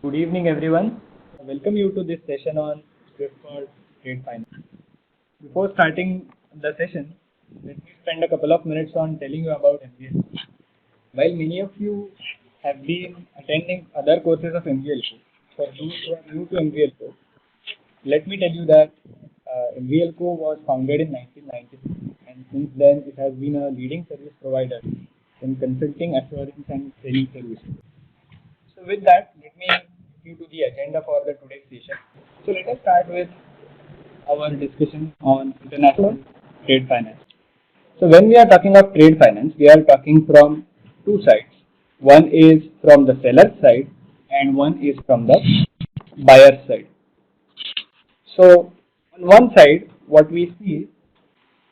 Good evening, everyone. Welcome you to this session on Swift for Trade Finance. Before starting the session, let me spend a couple of minutes on telling you about MBL. While many of you have been attending other courses of MBLCO, for those who are new to MBLCO, let me tell you that MBLCO was founded in 1996, and since then it has been a leading service provider in consulting, assurance, and training services. So with that, let me take you to the agenda for the today's session. So let us start with our discussion on international trade finance. So when we are talking of trade finance, we are talking from two sides. One is from the seller side and one is from the buyer side. So on one side, what we see,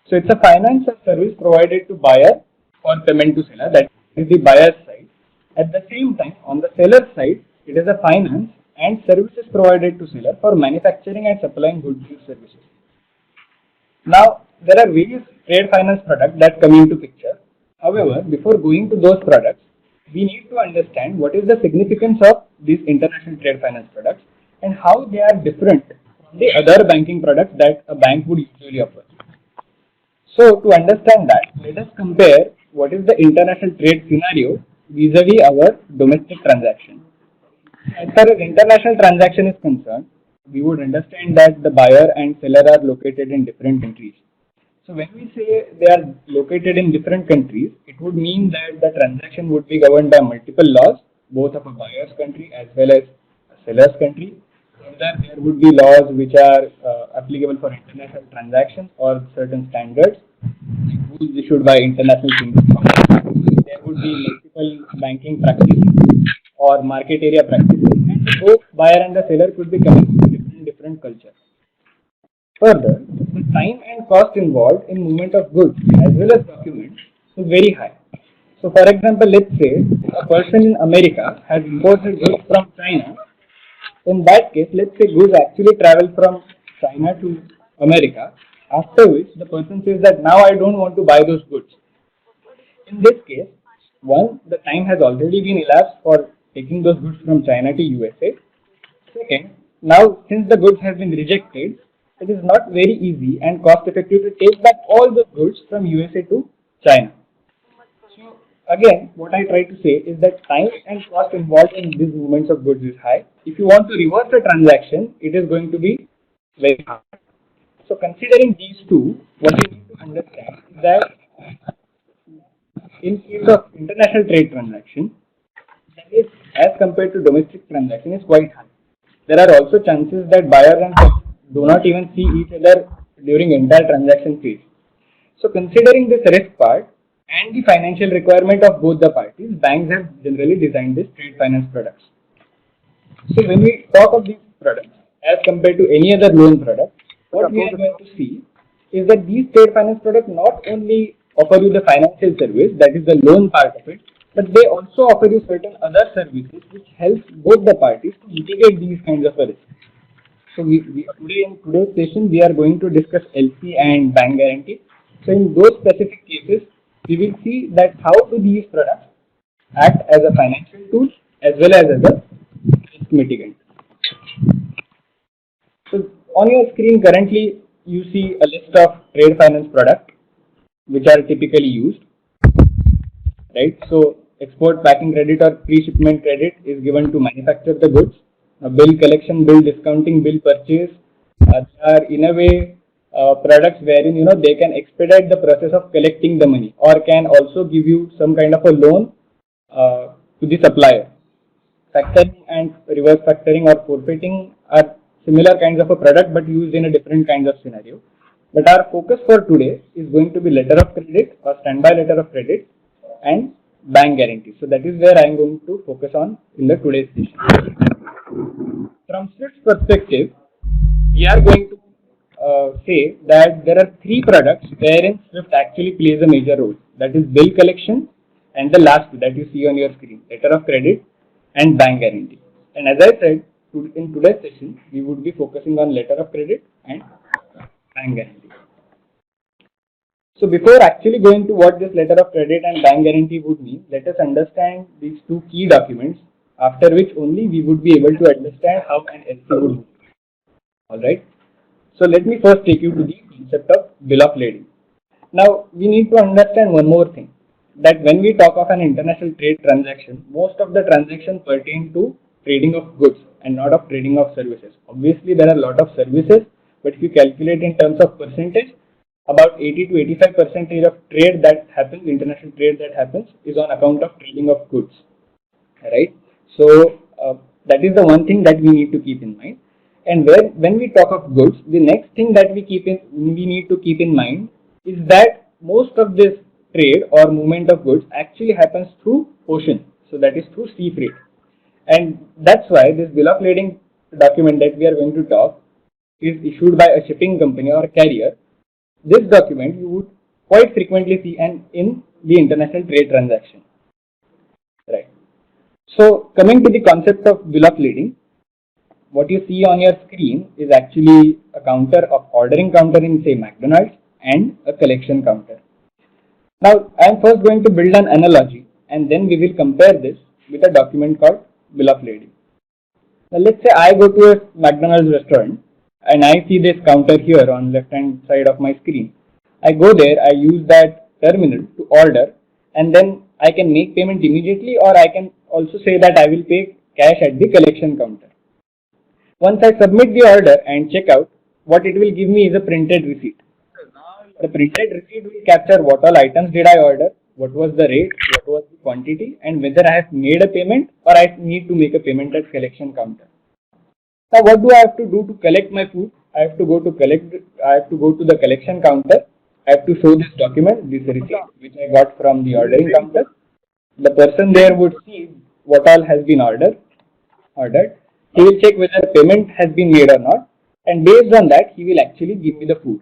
so it's a finance or service provided to buyer for payment to seller. That is the buyer's side. At the same time, on the seller side, it is a finance and services provided to seller for manufacturing and supplying goods and services. Now, there are various trade finance products that come into picture. However, before going to those products, we need to understand what is the significance of these international trade finance products and how they are different from the other banking products that a bank would usually offer. So, to understand that, let us compare what is the international trade scenario vis-a-vis our domestic transaction. As far as international transaction is concerned, we would understand that the buyer and seller are located in different countries. So when we say they are located in different countries, it would mean that the transaction would be governed by multiple laws, both of a buyer's country as well as a seller's country. Further, there would be laws which are applicable for international transactions or certain standards, rules issued by international single. There would be multiple banking practices or market area practices, and both buyer and the seller could be coming from different cultures. Further, the time and cost involved in movement of goods as well as documents is very high. So, for example, let's say a person in America has imported goods from China. In that case, let's say goods actually travel from China to America, after which the person says that now I don't want to buy those goods. In this case, one, the time has already been elapsed for taking those goods from China to USA. Second, now since the goods have been rejected, it is not very easy and cost effective to take back all the goods from USA to China. So again, what I try to say is that time and cost involved in these movements of goods is high. If you want to reverse a transaction, it is going to be very hard. So considering these two, what we need to understand is that in case of international trade transaction, that is as compared to domestic transaction is quite high. There are also chances that buyer and seller do not even see each other during entire transaction phase. So considering this risk part and the financial requirement of both the parties, banks have generally designed these trade finance products. So when we talk of these products as compared to any other loan product, what we are going to see is that these trade finance products not only offer you the financial service, that is the loan part of it, but they also offer you certain other services which helps both the parties to mitigate these kinds of risks. So today in today's session we are going to discuss LC and bank guarantee. So in those specific cases, we will see that how do these products act as a financial tool as well as a risk mitigant. So on your screen currently you see a list of trade finance products which are typically used, right? So export packing credit or pre-shipment credit is given to manufacture the goods. Bill collection, bill discounting, bill purchase, they are in a way products wherein they can expedite the process of collecting the money or can also give you some kind of a loan to the supplier. Factoring and reverse factoring or forfeiting are similar kinds of a product but used in a different kind of scenario. But our focus for today is going to be letter of credit or standby letter of credit and bank guarantee. So that is where I am going to focus on in the today's session. From Swift's perspective, we are going to say that there are three products wherein Swift actually plays a major role. That is bill collection and the last two that you see on your screen, letter of credit and bank guarantee. And as I said, in today's session, we would be focusing on letter of credit and bank guarantee. So before actually going to what this letter of credit and bank guarantee would mean, let us understand these two key documents after which only we would be able to understand how an SC would work. Alright. So let me first take you to the concept of bill of lading. Now we need to understand one more thing, that when we talk of an international trade transaction, most of the transactions pertain to trading of goods and not of trading of services. Obviously there are a lot of services, but if you calculate in terms of percentage, about 80 to 85% of trade that happens, international trade that happens, is on account of trading of goods, right? So that is the one thing that we need to keep in mind. And when we talk of goods, the next thing that we need to keep in mind is that most of this trade or movement of goods actually happens through ocean. So that is through sea freight. And that's why this bill of lading document that we are going to talk is issued by a shipping company or a carrier. This document you would quite frequently see in the international trade transaction. Right. So coming to the concept of bill of lading, what you see on your screen is actually a counter of ordering counter in say McDonald's and a collection counter. Now I am first going to build an analogy and then we will compare this with a document called bill of lading. Now let's say I go to a McDonald's restaurant and I see this counter here on left hand side of my screen. I go there, I use that terminal to order, and then I can make payment immediately, or I can also say that I will pay cash at the collection counter. Once I submit the order and check out, what it will give me is a printed receipt. The printed receipt will capture what all items did I order, what was the rate, what was the quantity, and whether I have made a payment or I need to make a payment at collection counter. Now what do I have to do to collect my food? I have to go to the collection counter. I have to show this document, this receipt which I got from the ordering counter. The person there would see what all has been ordered. He will check whether payment has been made or not, and based on that he will actually give me the food.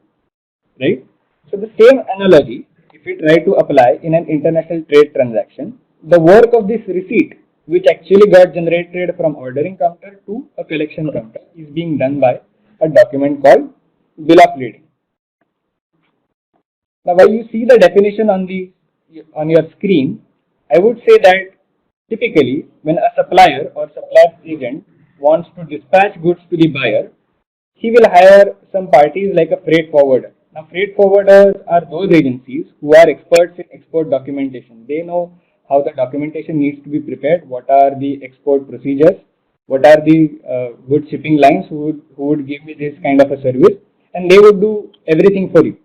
Right? So the same analogy, if we try to apply in an international trade transaction, the work of this receipt, which actually got generated from ordering counter to a collection counter, is being done by a document called bill of lading. Now while you see the definition on your screen, I would say that typically when a supplier or supplier's agent wants to dispatch goods to the buyer, he will hire some parties like a freight forwarder. Now freight forwarders are those agencies who are experts in export documentation. They know how the documentation needs to be prepared, what are the export procedures, what are the good shipping lines who would give me this kind of a service, and they would do everything for you.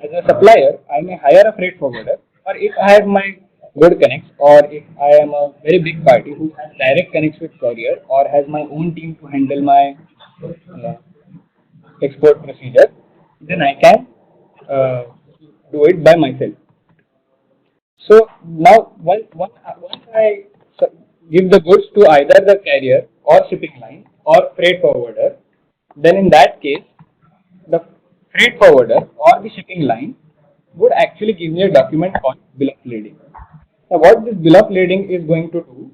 As a supplier, I may hire a freight forwarder, or if I have my good connects, or if I am a very big party who has direct connects with courier or has my own team to handle my export procedure, then I can do it by myself. So now once I give the goods to either the carrier or shipping line or freight forwarder, then in that case the freight forwarder or the shipping line would actually give me a document called bill of lading. Now what this bill of lading is going to do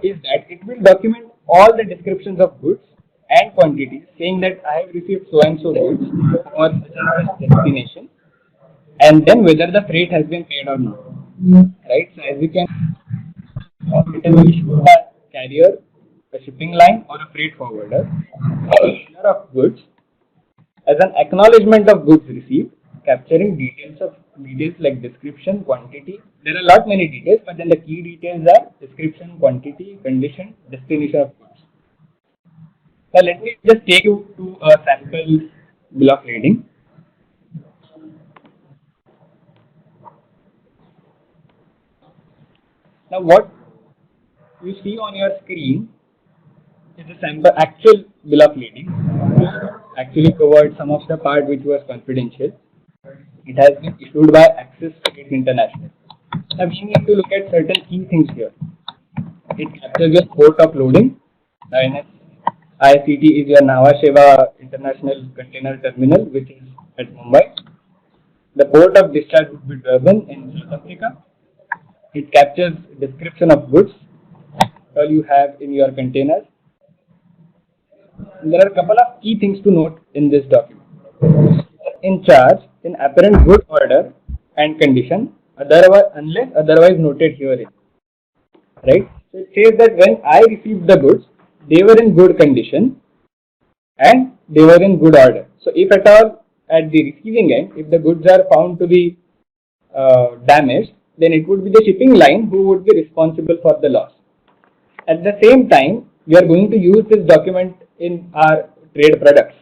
is that it will document all the descriptions of goods and quantities, saying that I have received so and so goods for such destination, and then whether the freight has been paid or not. Right? So as you can, it is issued by carrier, a shipping line, or a freight forwarder, a of goods as an acknowledgement of goods received, capturing details like description, quantity. There are a lot many details, but then the key details are description, quantity, condition, destination of goods. Now let me just take you to a sample bill of lading. Now what you see on your screen is a sample actual bill of lading. Actually covered some of the part which was confidential. It has been issued by Axis Freight International. Now we need to look at certain key things here. It captures your port of loading. IFCT is your Nhava Sheva International Container Terminal, which is at Mumbai. The port of discharge would be Durban in South Africa. It captures description of goods, all you have in your containers. And there are a couple of key things to note in this document. In charge, in apparent good order and condition, unless otherwise noted herein. Right? So it says that when I received the goods, they were in good condition and they were in good order. So if at all at the receiving end, if the goods are found to be damaged, then it would be the shipping line who would be responsible for the loss. At the same time, we are going to use this document in our trade products.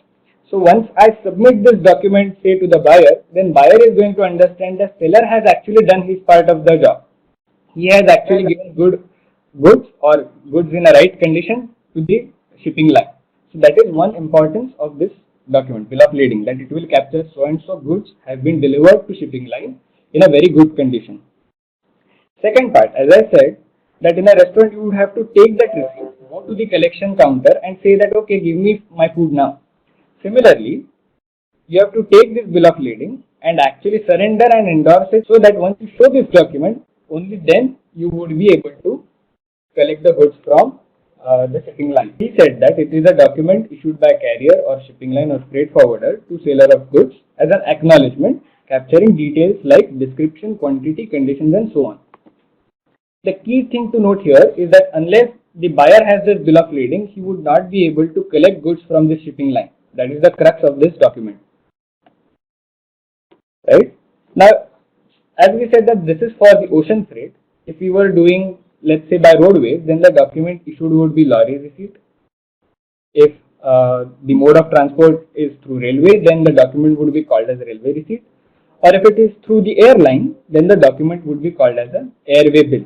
So once I submit this document, say to the buyer, then buyer is going to understand that seller has actually done his part of the job. He has actually given goods or goods in a right condition to the shipping line. So that is one importance of this document, bill of lading, that it will capture so and so goods have been delivered to shipping line in a very good condition. Second part, as I said, that in a restaurant you would have to take that receipt, go to the collection counter and say that okay, give me my food now. Similarly, you have to take this bill of lading and actually surrender and endorse it, so that once you show this document, only then you would be able to collect the goods from the shipping line. He said that it is a document issued by carrier or shipping line or freight forwarder to seller of goods as an acknowledgement capturing details like description, quantity, conditions and so on. The key thing to note here is that unless the buyer has this bill of lading, he would not be able to collect goods from the shipping line. That is the crux of this document. Right? Now, as we said that this is for the ocean freight, if we were doing, let's say by roadways, then the document issued would be lorry receipt. If the mode of transport is through railway, then the document would be called as a railway receipt. Or if it is through the airline, then the document would be called as an airway bill.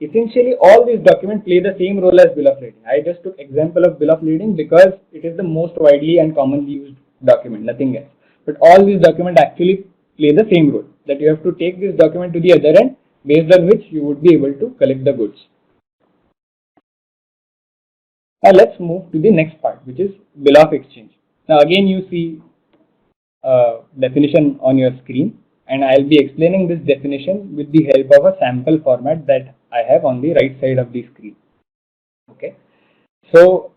Essentially, all these documents play the same role as bill of lading. I just took example of bill of lading because it is the most widely and commonly used document, nothing else. But all these documents actually play the same role, that you have to take this document to the other end, based on which you would be able to collect the goods. Now let's move to the next part, which is bill of exchange. Now again you see definition on your screen, and I'll be explaining this definition with the help of a sample format that I have on the right side of the screen. Okay. So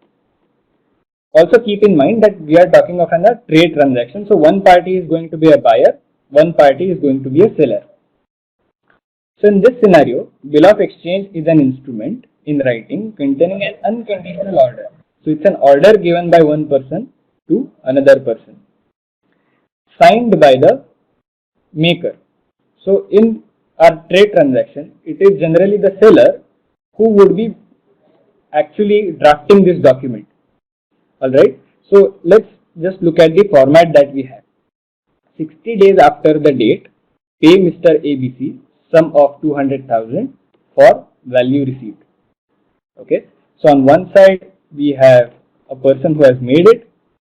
also keep in mind that we are talking of a trade transaction. So one party is going to be a buyer, one party is going to be a seller. So in this scenario, bill of exchange is an instrument in writing containing an unconditional order. So it's an order given by one person to another person, signed by the maker. So in our trade transaction, it is generally the seller who would be actually drafting this document. Alright, so let's just look at the format that we have. 60 days after the date, pay Mr. ABC sum of 200,000 for value received. Okay, so on one side we have a person who has made it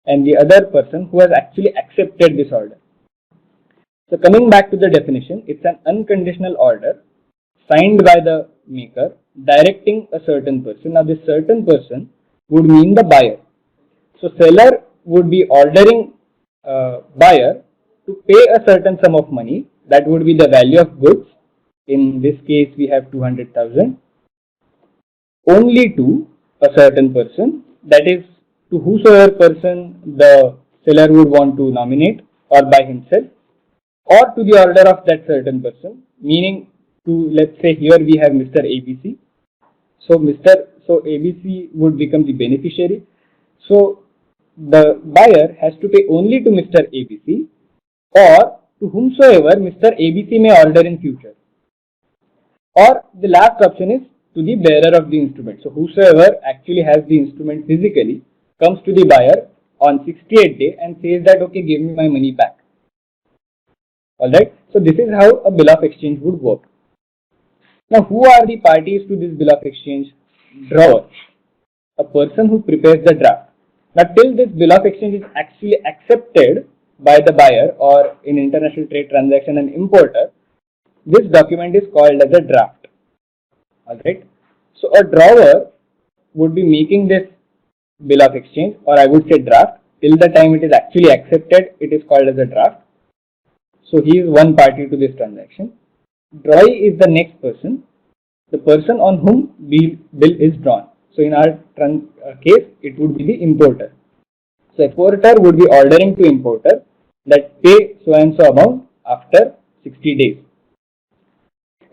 and the other person who has actually accepted this order. So coming back to the definition, it's an unconditional order signed by the maker directing a certain person. Now this certain person would mean the buyer. So seller would be ordering buyer to pay a certain sum of money, that would be the value of goods. In this case we have 200,000, only to a certain person, that is to whosoever person the seller would want to nominate or by himself, or to the order of that certain person, meaning to, let's say here we have Mr. ABC. So ABC would become the beneficiary. So the buyer has to pay only to Mr. ABC or to whomsoever Mr. ABC may order in future. Or the last option is to the bearer of the instrument. So whosoever actually has the instrument physically comes to the buyer on 68th day and says that okay, give me my money back. Alright, so this is how a bill of exchange would work. Now who are the parties to this bill of exchange? Drawer, a person who prepares the draft. Now till this bill of exchange is actually accepted by the buyer, or in international trade transaction an importer, this document is called as a draft. Alright, so a drawer would be making this bill of exchange, or I would say draft, till the time it is actually accepted, it is called as a draft. So he is one party to this transaction. Drawee is the next person, the person on whom bill is drawn. So in our case, it would be the importer. So exporter would be ordering to importer that pay so and so amount after 60 days.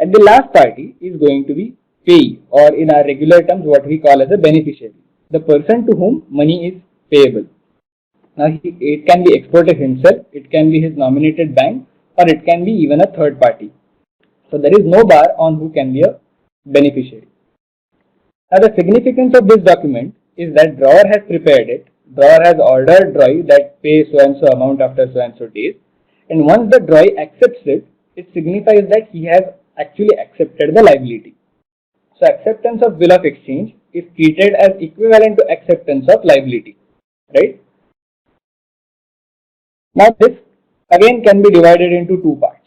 And the last party is going to be payee, or in our regular terms what we call as a beneficiary, the person to whom money is payable. Now it can be exporter himself, it can be his nominated bank, or it can be even a third party. So there is no bar on who can be a beneficiary. Now the significance of this document is that drawer has prepared it, drawer has ordered drawee that pay so and so amount after so and so days, and once the drawee accepts it, it signifies that he has actually accepted the liability. So acceptance of bill of exchange is treated as equivalent to acceptance of liability, right? Now this again can be divided into two parts.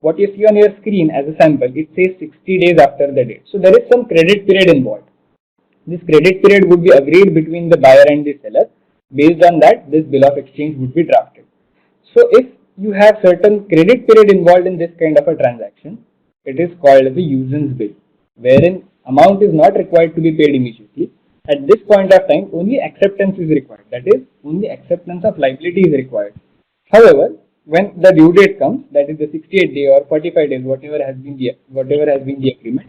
What you see on your screen as a sample, it says 60 days after the date. So there is some credit period involved. This credit period would be agreed between the buyer and the seller. Based on that, this bill of exchange would be drafted. So if you have certain credit period involved in this kind of a transaction, it is called as a usance bill, wherein amount is not required to be paid immediately. At this point of time, only acceptance is required. That is, only acceptance of liability is required. However, when the due date comes, that is the 68 day or 45 days, whatever has been the agreement,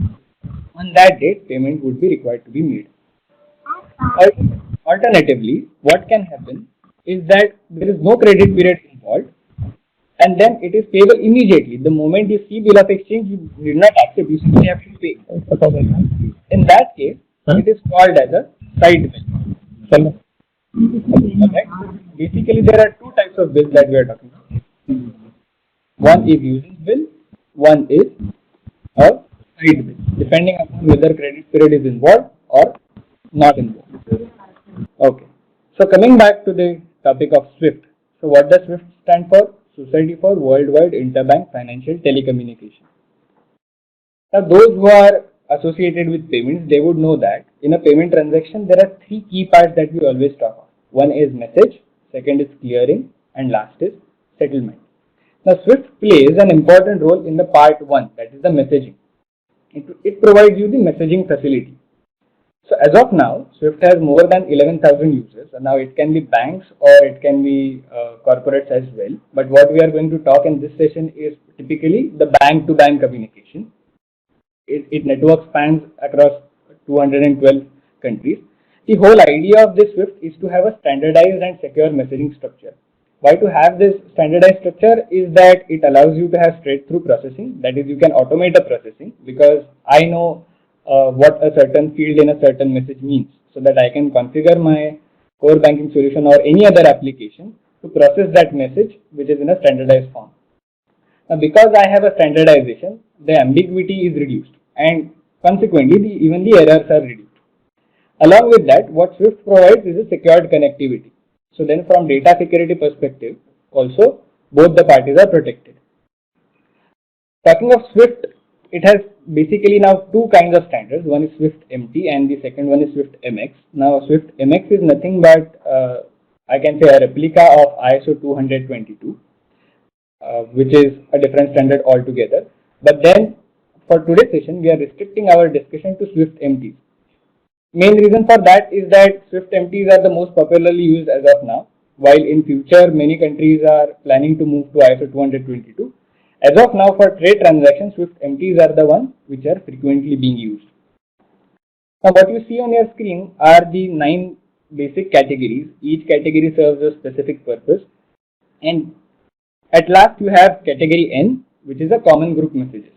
on that date payment would be required to be made. Alternatively, what can happen is that there is no credit period involved, and then it is payable immediately. The moment you see bill of exchange, you did not accept, you simply have to pay. In that case, it is called as a side bill. Okay. Basically, there are two types of bills that we are talking about. One is usance bill, one is a side bill, depending upon whether credit period is involved or not involved. Okay. So coming back to the topic of SWIFT. So what does SWIFT stand for? Society for Worldwide Interbank Financial Telecommunication. Now those who are associated with payments, they would know that in a payment transaction, there are three key parts that we always talk about. One is message, second is clearing, and last is settlement. Now SWIFT plays an important role in the part 1, that is the messaging. It provides you the messaging facility. So as of now, SWIFT has more than 11,000 users. Now it can be banks or it can be corporates as well. But what we are going to talk in this session is typically the bank-to-bank communication. It network spans across 212 countries. The whole idea of this SWIFT is to have a standardized and secure messaging structure. Why to have this standardized structure is that it allows you to have straight-through processing. That is, you can automate the processing because I know what a certain field in a certain message means, so that I can configure my core banking solution or any other application to process that message which is in a standardized form. Now, because I have a standardization, the ambiguity is reduced and consequently even the errors are reduced. Along with that, what SWIFT provides is a secured connectivity. So then from data security perspective, also both the parties are protected. Talking of SWIFT, it has basically now two kinds of standards. One is SWIFT MT and the second one is SWIFT MX. Now SWIFT MX is nothing but I can say a replica of ISO 222, which is a different standard altogether. But then for today's session, we are restricting our discussion to SWIFT MTs. Main reason for that is that SWIFT MTs are the most popularly used as of now, while in future many countries are planning to move to ISO 222. As of now, for trade transactions, SWIFT MTs are the ones which are frequently being used. Now what you see on your screen are the 9 basic categories. Each category serves a specific purpose, and at last you have category N, which is a common group messages.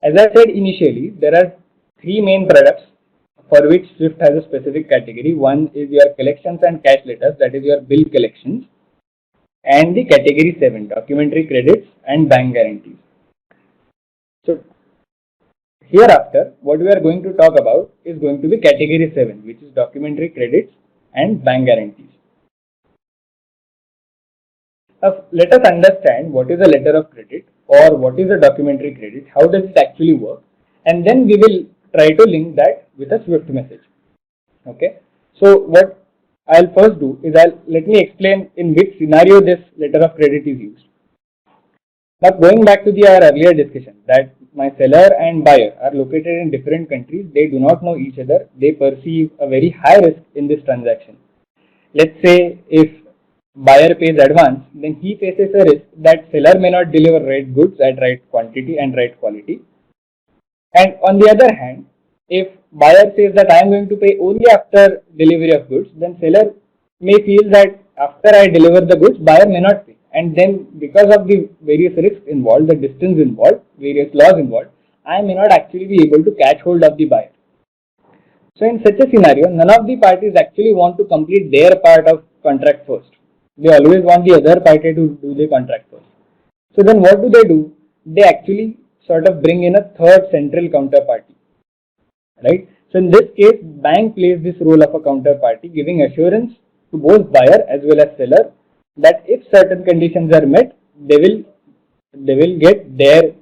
As I said initially, there are 3 main products for which SWIFT has a specific category. One is your collections and cash letters, that is your bill collections, and the category 7, documentary credits and bank guarantees. So hereafter, what we are going to talk about is going to be category 7, which is documentary credits and bank guarantees. Now let us understand what is a letter of credit or what is a documentary credit, how does it actually work, and then we will try to link that with a SWIFT message. Okay. So what I'll first do is let me explain in which scenario this letter of credit is used. Now going back to our earlier discussion that my seller and buyer are located in different countries, they do not know each other, they perceive a very high risk in this transaction. Let's say if buyer pays advance, then he faces a risk that seller may not deliver right goods at right quantity and right quality, And on the other hand, if buyer says that I am going to pay only after delivery of goods, then seller may feel that after I deliver the goods, buyer may not pay. And then because of the various risks involved, the distance involved, various laws involved, I may not actually be able to catch hold of the buyer. So in such a scenario, none of the parties actually want to complete their part of contract first. They always want the other party to do the contract first. So then what do? They actually sort of bring in a third central counterparty, right? So in this case, bank plays this role of a counterparty, giving assurance to both buyer as well as seller that if certain conditions are met, they will get their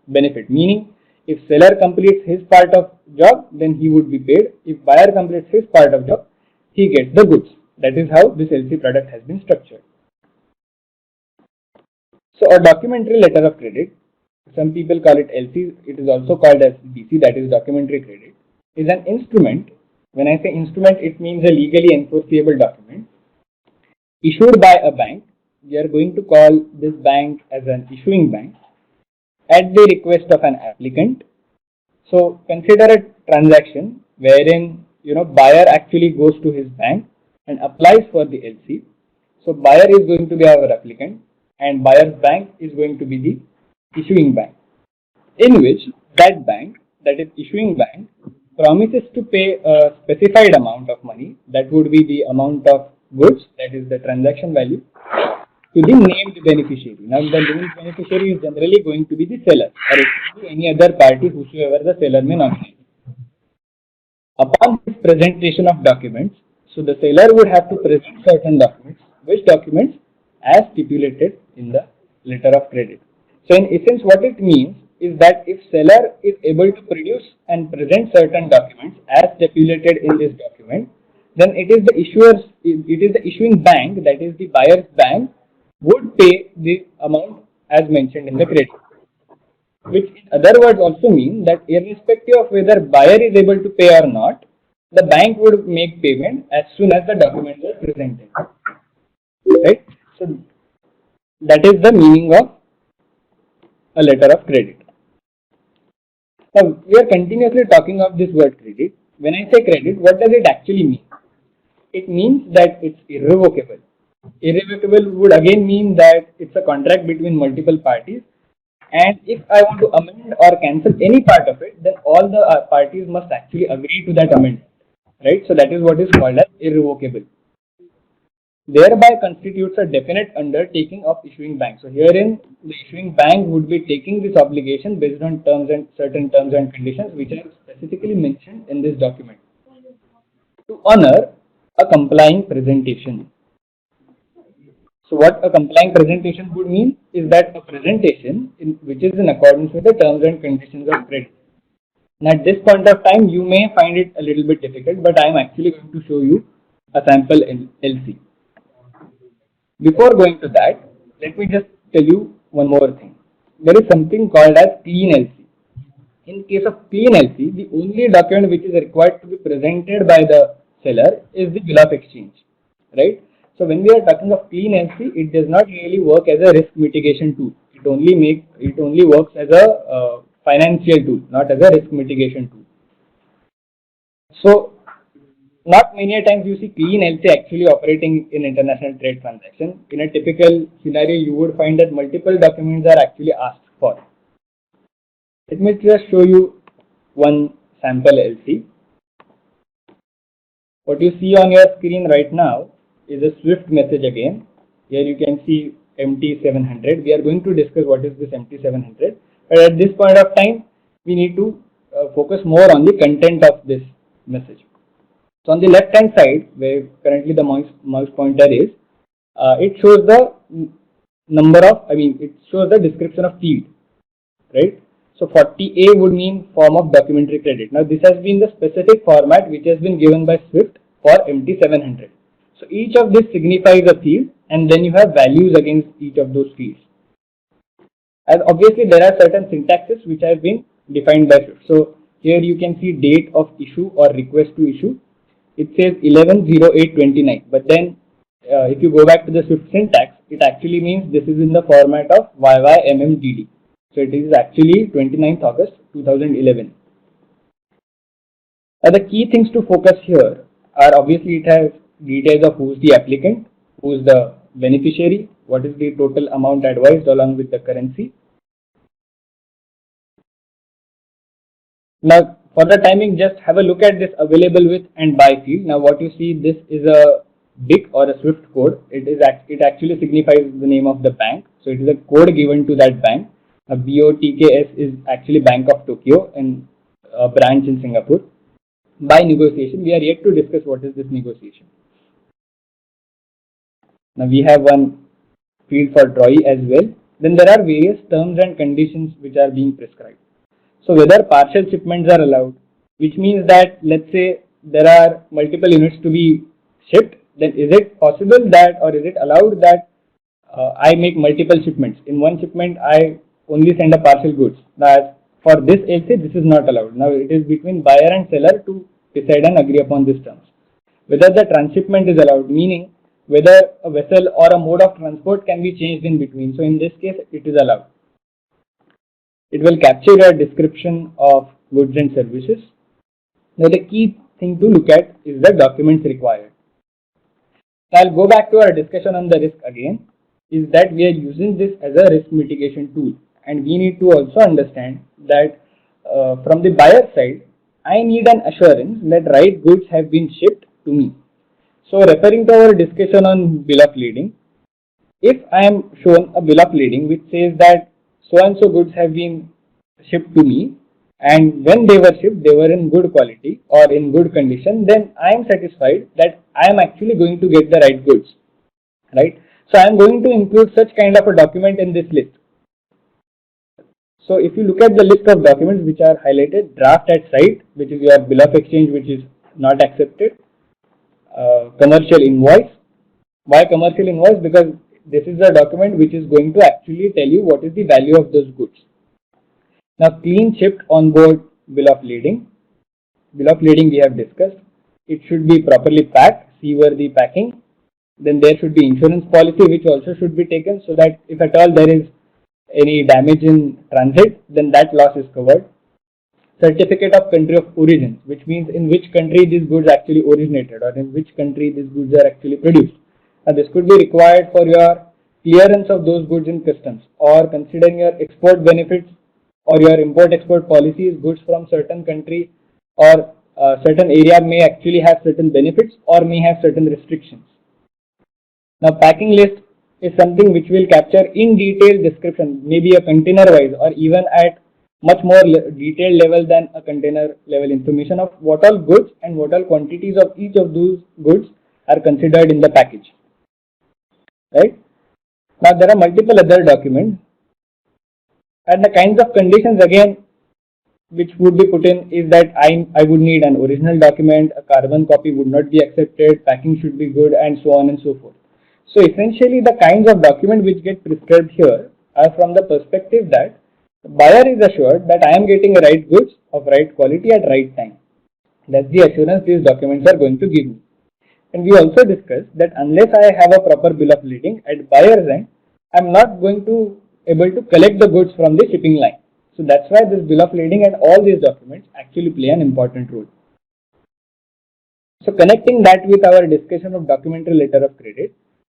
benefit. Meaning, if seller completes his part of job, then he would be paid. If buyer completes his part of job, he gets the goods. That is how this LC product has been structured. So a documentary letter of credit, some people call it LC, it is also called as DC, that is documentary credit, is an instrument. When I say instrument, it means a legally enforceable document issued by a bank. We are going to call this bank as an issuing bank at the request of an applicant. So consider a transaction wherein buyer actually goes to his bank and applies for the LC. So buyer is going to be our applicant and buyer's bank is going to be the issuing bank, in which that bank, that is issuing bank, promises to pay a specified amount of money, that would be the amount of goods, that is the transaction value, to the named beneficiary. Now the named beneficiary is generally going to be the seller, or it could be any other party whosoever the seller may nominate. Upon this presentation of documents, so the seller would have to present certain documents, which documents as stipulated in the letter of credit. So in essence, what it means is that if seller is able to produce and present certain documents as stipulated in this document, then it is the issuing bank, that is the buyer's bank, would pay the amount as mentioned in the credit. Which in other words also mean that irrespective of whether buyer is able to pay or not, the bank would make payment as soon as the documents are presented. Right? So that is the meaning of a letter of credit. Now we are continuously talking of this word credit. When I say credit, what does it actually mean? It means that it's irrevocable. Irrevocable would again mean that it's a contract between multiple parties, and if I want to amend or cancel any part of it, then all the parties must actually agree to that amendment, right? So that is what is called as irrevocable. Thereby constitutes a definite undertaking of issuing bank. So herein, the issuing bank would be taking this obligation based on certain terms and conditions which are specifically mentioned in this document to honor a complying presentation. So what a complying presentation would mean is that a presentation which is in accordance with the terms and conditions of credit. Now at this point of time, you may find it a little bit difficult, but I am actually going to show you a sample LC. Before going to that, let me just tell you one more thing. There is something called as clean LC. In case of clean LC, the only document which is required to be presented by the seller is the bill of exchange, right? So when we are talking of clean LC, it does not really work as a risk mitigation tool. It only works as a financial tool, not as a risk mitigation tool. So not many times you see clean LC actually operating in international trade transactions. In a typical scenario, you would find that multiple documents are actually asked for. Let me just show you one sample LC. What you see on your screen right now is a Swift message again. Here you can see MT700. We are going to discuss what is this MT700. But at this point of time, we need to focus more on the content of this message. So on the left hand side, where currently the mouse pointer is, it shows the it shows the description of field, right? So 40A would mean form of documentary credit. Now this has been the specific format which has been given by Swift for MT700. So each of this signifies a field, and then you have values against each of those fields. And obviously there are certain syntaxes which have been defined by Swift. So here you can see date of issue or request to issue. It says 11/08/29, but then if you go back to the Swift syntax, it actually means this is in the format of YYMMDD. So it is actually 29th August 2011. Now the key things to focus here are obviously it has details of who's the applicant, who's the beneficiary, what is the total amount advised along with the currency. Now for the timing, just have a look at this available with and by field. Now what you see, this is a BIC or a SWIFT code. It actually signifies the name of the bank. So it is a code given to that bank. A BOTKS is actually Bank of Tokyo and a branch in Singapore. By negotiation, we are yet to discuss what is this negotiation. Now we have one field for DROI as well. Then there are various terms and conditions which are being prescribed. So whether partial shipments are allowed, which means that let's say there are multiple units to be shipped, then is it possible that or is it allowed that I make multiple shipments? In one shipment, I only send a partial goods. Now, for this LC, this is not allowed. Now, it is between buyer and seller to decide and agree upon these terms. Whether the transshipment is allowed, meaning whether a vessel or a mode of transport can be changed in between. So, in this case, it is allowed. It will capture a description of goods and services. Now, the key thing to look at is the documents required. I'll go back to our discussion on the risk again, is that we are using this as a risk mitigation tool, and we need to also understand that from the buyer side, I need an assurance that right goods have been shipped to me. So referring to our discussion on bill of lading, if I am shown a bill of lading which says that so and so goods have been shipped to me, and when they were shipped, they were in good quality or in good condition, then I am satisfied that I am actually going to get the right goods, right? So I am going to include such kind of a document in this list. So if you look at the list of documents which are highlighted, draft at site, which is your bill of exchange, which is not accepted, commercial invoice. Why commercial invoice? Because this is a document which is going to actually tell you what is the value of those goods. Now, clean shipped on board bill of lading. Bill of lading we have discussed. It should be properly packed, seaworthy packing. Then there should be insurance policy which also should be taken so that if at all there is any damage in transit, then that loss is covered. Certificate of country of origin, which means in which country these goods actually originated or in which country these goods are actually produced. Now, this could be required for your clearance of those goods in customs or considering your export benefits or your import-export policies, goods from certain country or certain area may actually have certain benefits or may have certain restrictions. Now, packing list is something which will capture in detail description, maybe a container wise or even at much more detailed level than a container level information of what all goods and what all quantities of each of those goods are considered in the package. Right? Now, there are multiple other documents. And the kinds of conditions again which would be put in is that I would need an original document, a carbon copy would not be accepted, packing should be good, and so on and so forth. So essentially the kinds of documents which get prescribed here are from the perspective that the buyer is assured that I am getting right goods of right quality at right time. That's the assurance these documents are going to give me. And we also discussed that unless I have a proper bill of lading at buyer's end, I am not going to able to collect the goods from the shipping line. So that's why this bill of lading and all these documents actually play an important role. So connecting that with our discussion of documentary letter of credit.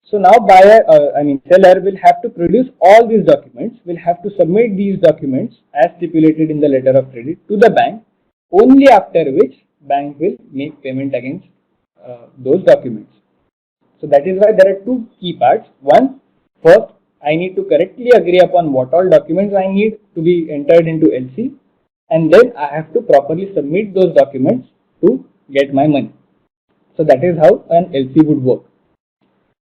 So now seller will have to produce all these documents, will have to submit these documents as stipulated in the letter of credit to the bank, only after which bank will make payment against those documents. So that is why there are two key parts. One, first, I need to correctly agree upon what all documents I need to be entered into LC, and then I have to properly submit those documents to get my money. So that is how an LC would work.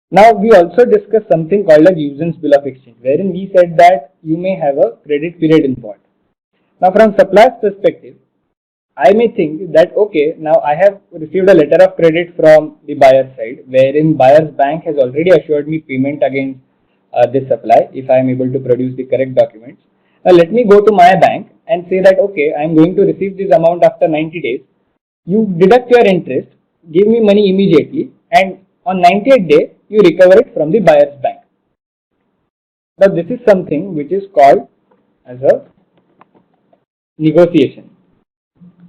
Now we also discussed something called a usance bill of exchange, wherein we said that you may have a credit period involved. Now from supplier's perspective, I may think that okay, now I have received a letter of credit from the buyer's side, wherein buyer's bank has already assured me payment against this supply if I am able to produce the correct documents. Now let me go to my bank and say that okay, I am going to receive this amount after 90 days. You deduct your interest, give me money immediately, and on 90th day you recover it from the buyer's bank. Now this is something which is called as a negotiation.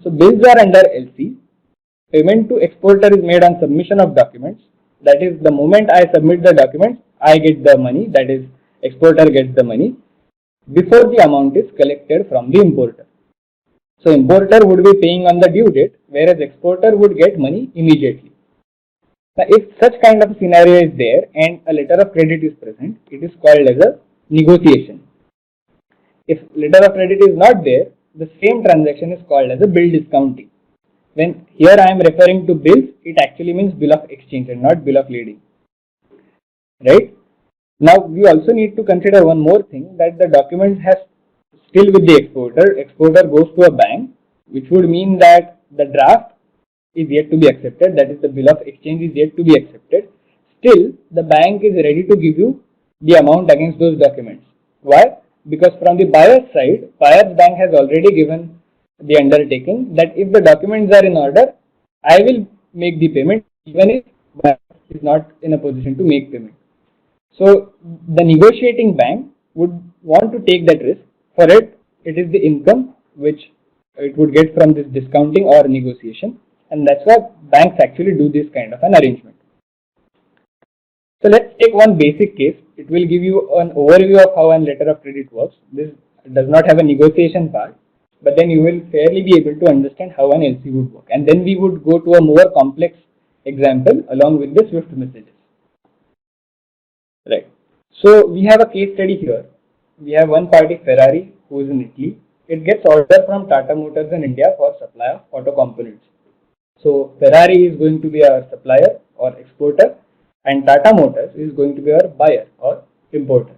So bills are under LC. Payment to exporter is made on submission of documents. That is, the moment I submit the documents, I get the money. That is, exporter gets the money before the amount is collected from the importer. So importer would be paying on the due date, whereas exporter would get money immediately. Now, if such kind of scenario is there and a letter of credit is present, it is called as a negotiation. If letter of credit is not there, the same transaction is called as a bill discounting. When here I am referring to bills, it actually means bill of exchange and not bill of lading. Right? Now we also need to consider one more thing, that the document has still with the exporter. Exporter goes to a bank, which would mean that the draft is yet to be accepted, that is the bill of exchange is yet to be accepted. Still the bank is ready to give you the amount against those documents. Why? Because from the buyer's side, buyer's bank has already given the undertaking that if the documents are in order, I will make the payment even if buyer is not in a position to make payment. So the negotiating bank would want to take that risk. For it, it is the income which it would get from this discounting or negotiation, and that's why banks actually do this kind of an arrangement. So let's take one basic case. It will give you an overview of how a letter of credit works. This does not have a negotiation part, but then you will fairly be able to understand how an LC would work. And then we would go to a more complex example along with the Swift messages. Right. So we have a case study here. We have one party, Ferrari, who is in Italy. It gets order from Tata Motors in India for supply of auto components. So Ferrari is going to be our supplier or exporter, and Tata Motors is going to be our buyer or importer.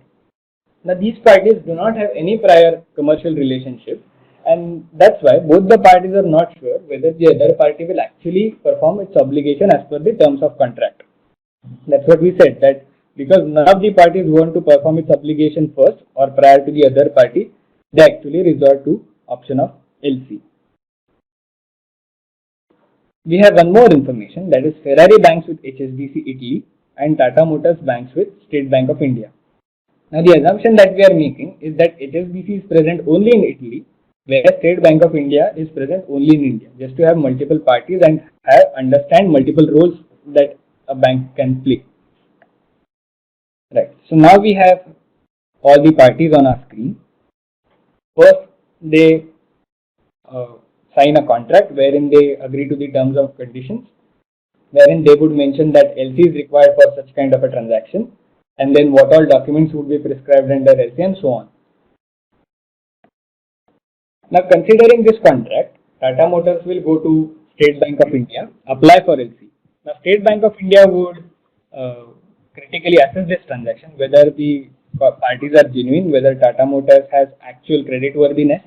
Now these parties do not have any prior commercial relationship, and that's why both the parties are not sure whether the other party will actually perform its obligation as per the terms of contract. That's what we said, that because none of the parties want to perform its obligation first or prior to the other party, they actually resort to option of LC. We have one more information, that is Ferrari banks with HSBC Italy and Tata Motors banks with State Bank of India. Now the assumption that we are making is that HSBC is present only in Italy, whereas State Bank of India is present only in India, just to have multiple parties and understand multiple roles that a bank can play. Right. So now we have all the parties on our screen. First, they sign a contract wherein they agree to the terms of conditions, wherein they would mention that LC is required for such kind of a transaction, and then what all documents would be prescribed under LC and so on. Now considering this contract, Tata Motors will go to State Bank of India, apply for LC. Now State Bank of India would critically assess this transaction, whether the parties are genuine, whether Tata Motors has actual credit worthiness,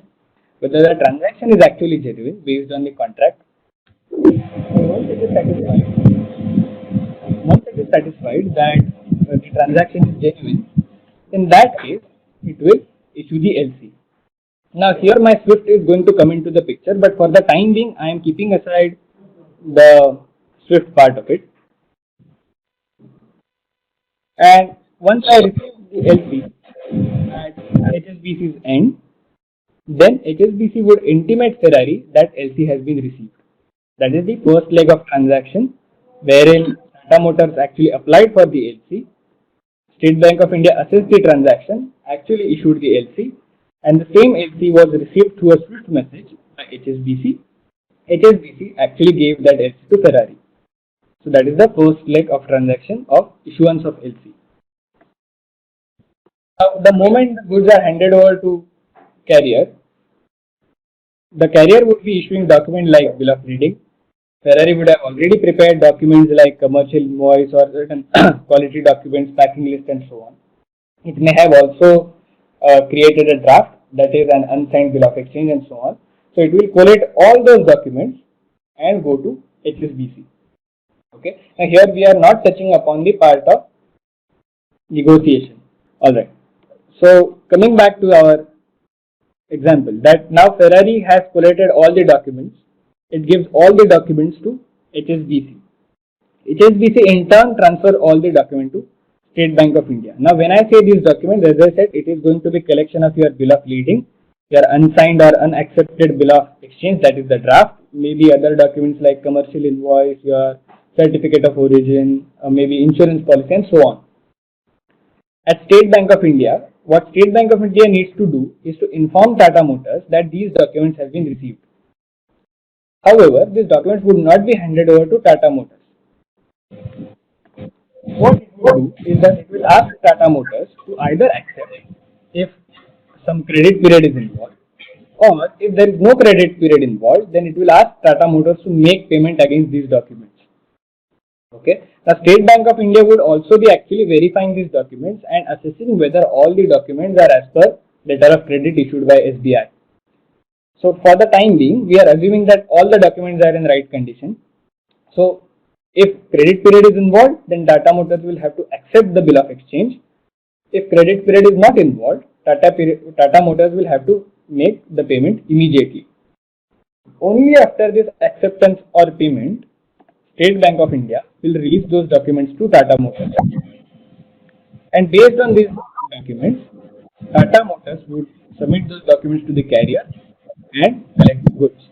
whether the transaction is actually genuine based on the contract. Once it is satisfied that the transaction is genuine, in that case, it will issue the LC. Now here my Swift is going to come into the picture, but for the time being, I am keeping aside the Swift part of it. And once I receive the LC at HSBC's end, then HSBC would intimate Ferrari that LC has been received. That is the first leg of transaction, wherein Tata Motors actually applied for the LC, State Bank of India assessed the transaction, actually issued the LC, and the same LC was received through a Swift message by HSBC. HSBC actually gave that LC to Ferrari. So that is the first leg of transaction of issuance of LC. Now, the moment the goods are handed over to carrier, the carrier would be issuing document like bill of lading. Ferrari would have already prepared documents like commercial invoice or certain quality documents, packing list and so on. It may have also created a draft, that is an unsigned bill of exchange and so on. So it will collate all those documents and go to HSBC. Okay. Now here we are not touching upon the part of negotiation. Alright. So coming back to our example, that now Ferrari has collated all the documents. It gives all the documents to HSBC. HSBC in turn transfer all the documents to State Bank of India. Now when I say these documents, as I said, it is going to be collection of your bill of lading, your unsigned or unaccepted bill of exchange, that is the draft, maybe other documents like commercial invoice, your certificate of origin, maybe insurance policy and so on. At State Bank of India, what State Bank of India needs to do is to inform Tata Motors that these documents have been received. However, these documents would not be handed over to Tata Motors. What it will do is that it will ask Tata Motors to either accept if some credit period is involved, or if there is no credit period involved, then it will ask Tata Motors to make payment against these documents. Okay. The State Bank of India would also be actually verifying these documents and assessing whether all the documents are as per letter of credit issued by SBI. So for the time being, we are assuming that all the documents are in right condition. So if credit period is involved, then Tata Motors will have to accept the bill of exchange. If credit period is not involved, Tata Motors will have to make the payment immediately. Only after this acceptance or payment, State Bank of India will release those documents to Tata Motors. And based on these documents, Tata Motors would submit those documents to the carrier and collect the goods.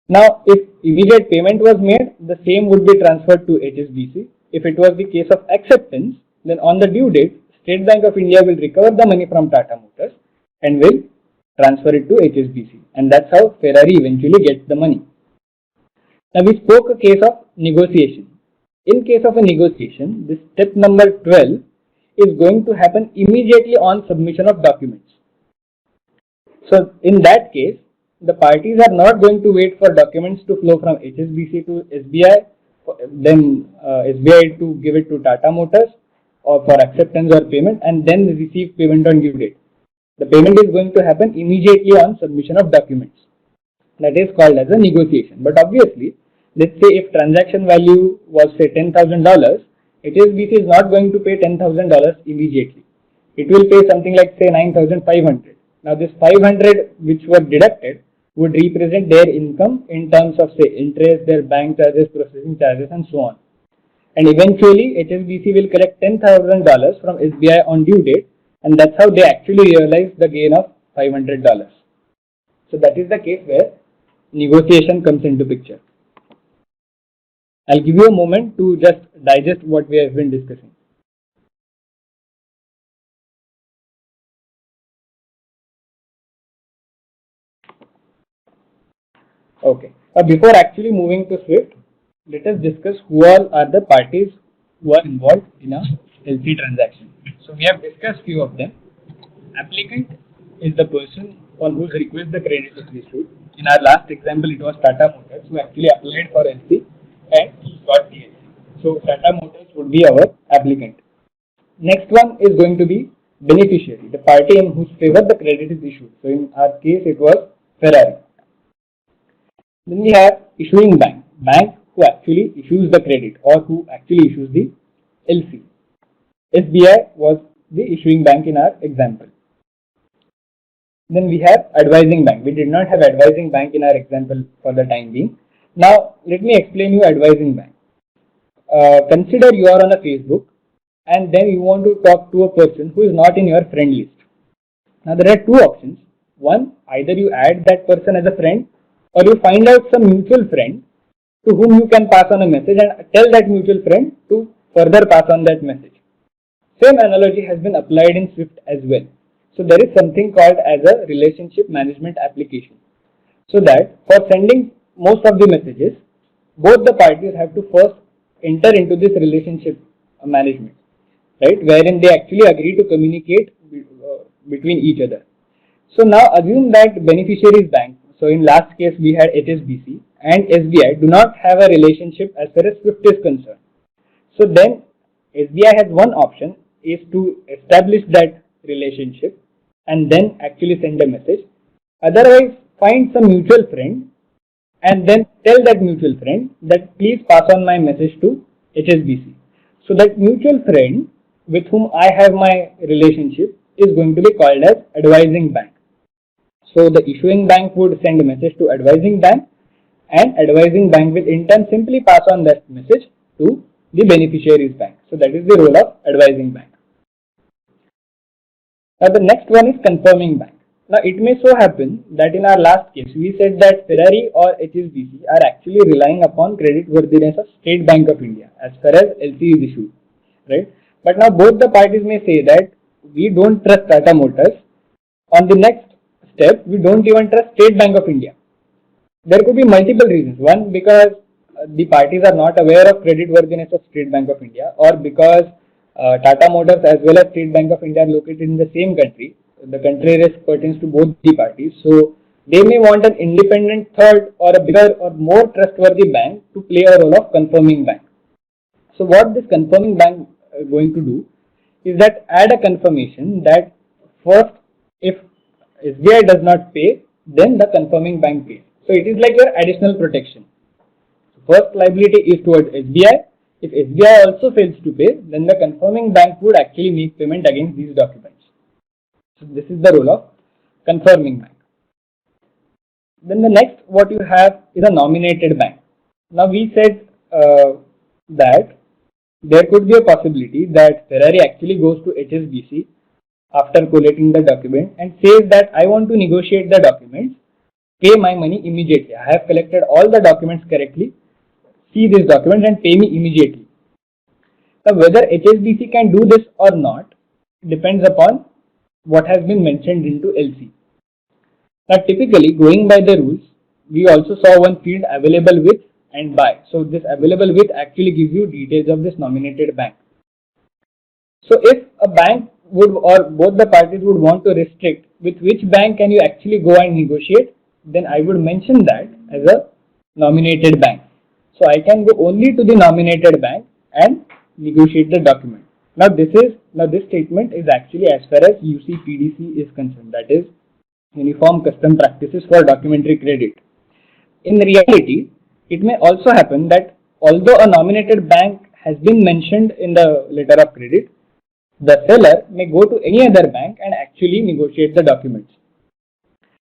Now, if immediate payment was made, the same would be transferred to HSBC. If it was the case of acceptance, then on the due date, State Bank of India will recover the money from Tata Motors and will transfer it to HSBC. And that's how Ferrari eventually gets the money. Now, we spoke a case of negotiation. In case of a negotiation, this step number 12 is going to happen immediately on submission of documents. So, in that case, the parties are not going to wait for documents to flow from HSBC to SBI, then SBI to give it to Tata Motors or for acceptance or payment, and then receive payment on due date. The payment is going to happen immediately on submission of documents. That is called as a negotiation. But obviously, let's say if transaction value was say $10,000, HSBC is not going to pay $10,000 immediately. It will pay something like say 9,500. Now this 500 which were deducted would represent their income in terms of say interest, their bank charges, processing charges and so on. And eventually HSBC will collect $10,000 from SBI on due date, and that's how they actually realize the gain of $500. So that is the case where negotiation comes into picture. I'll give you a moment to just digest what we have been discussing. Okay. Before actually moving to SWIFT, let us discuss who all are the parties who are involved in a LC transaction. So we have discussed few of them. Applicant is the person on whose request the credit is issued. In our last example, it was Tata Motors who actually applied for LC and got the LC. So Tata Motors would be our applicant. Next one is going to be beneficiary, the party in whose favor the credit is issued. So in our case, it was Ferrari. Then we have issuing bank, bank who actually issues the credit or who actually issues the LC. SBI was the issuing bank in our example. Then we have advising bank. We did not have advising bank in our example for the time being. Now let me explain you advising bank. Consider you are on a Facebook and then you want to talk to a person who is not in your friend list. Now there are two options. One, either you add that person as a friend, or you find out some mutual friend to whom you can pass on a message and tell that mutual friend to further pass on that message. Same analogy has been applied in SWIFT as well. So there is something called as a relationship management application. So that for sending most of the messages, both the parties have to first enter into this relationship management, right, wherein they actually agree to communicate between each other. So now assume that beneficiaries bank, so in last case we had HSBC and SBI do not have a relationship as far as SWIFT is concerned. So then SBI has one option is to establish that relationship and then actually send a message. Otherwise, find some mutual friend and then tell that mutual friend that please pass on my message to HSBC. So that mutual friend with whom I have my relationship is going to be called as advising bank. So the issuing bank would send a message to advising bank, and advising bank will in turn simply pass on that message to the beneficiaries bank. So that is the role of advising bank. Now the next one is confirming bank. Now, it may so happen that in our last case, we said that Ferrari or HSBC are actually relying upon creditworthiness of State Bank of India as far as LC is issued, right? But now both the parties may say that we don't trust Tata Motors. On the next step, we don't even trust State Bank of India. There could be multiple reasons. One, because the parties are not aware of creditworthiness of State Bank of India, or because Tata Motors as well as State Bank of India are located in the same country. The country risk pertains to both the parties. So they may want an independent third or a bigger or more trustworthy bank to play a role of confirming bank. So what this confirming bank going to do is that add a confirmation that first, if SBI does not pay, then the confirming bank pays. So it is like your additional protection. First liability is towards SBI. If SBI also fails to pay, then the confirming bank would actually make payment against these documents. So this is the role of confirming bank. Then the next what you have is a nominated bank. Now we said that there could be a possibility that Ferrari actually goes to HSBC after collating the document and says that I want to negotiate the documents, pay my money immediately. I have collected all the documents correctly. See this document and pay me immediately. Now whether HSBC can do this or not depends upon what has been mentioned into LC. Now typically going by the rules, we also saw one field available with and by. So this available with actually gives you details of this nominated bank. So if a bank would or both the parties would want to restrict with which bank can you actually go and negotiate, then I would mention that as a nominated bank. So I can go only to the nominated bank and negotiate the document. Now this statement is actually as far as UCPDC is concerned, that is Uniform Custom Practices for Documentary Credit. In reality, it may also happen that although a nominated bank has been mentioned in the letter of credit, the seller may go to any other bank and actually negotiate the documents.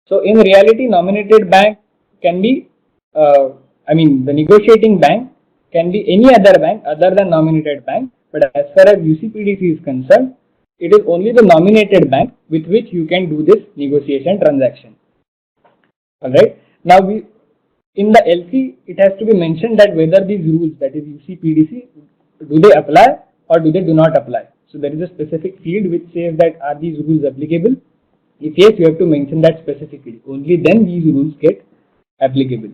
So in reality, nominated bank can be, the negotiating bank can be any other bank other than nominated bank, but as far as UCPDC is concerned, it is only the nominated bank with which you can do this negotiation transaction. Alright, now in the LC, it has to be mentioned that whether these rules, that is UCPDC, do they apply or do they do not apply. So there is a specific field which says that are these rules applicable? If yes, you have to mention that specifically. Only then these rules get applicable.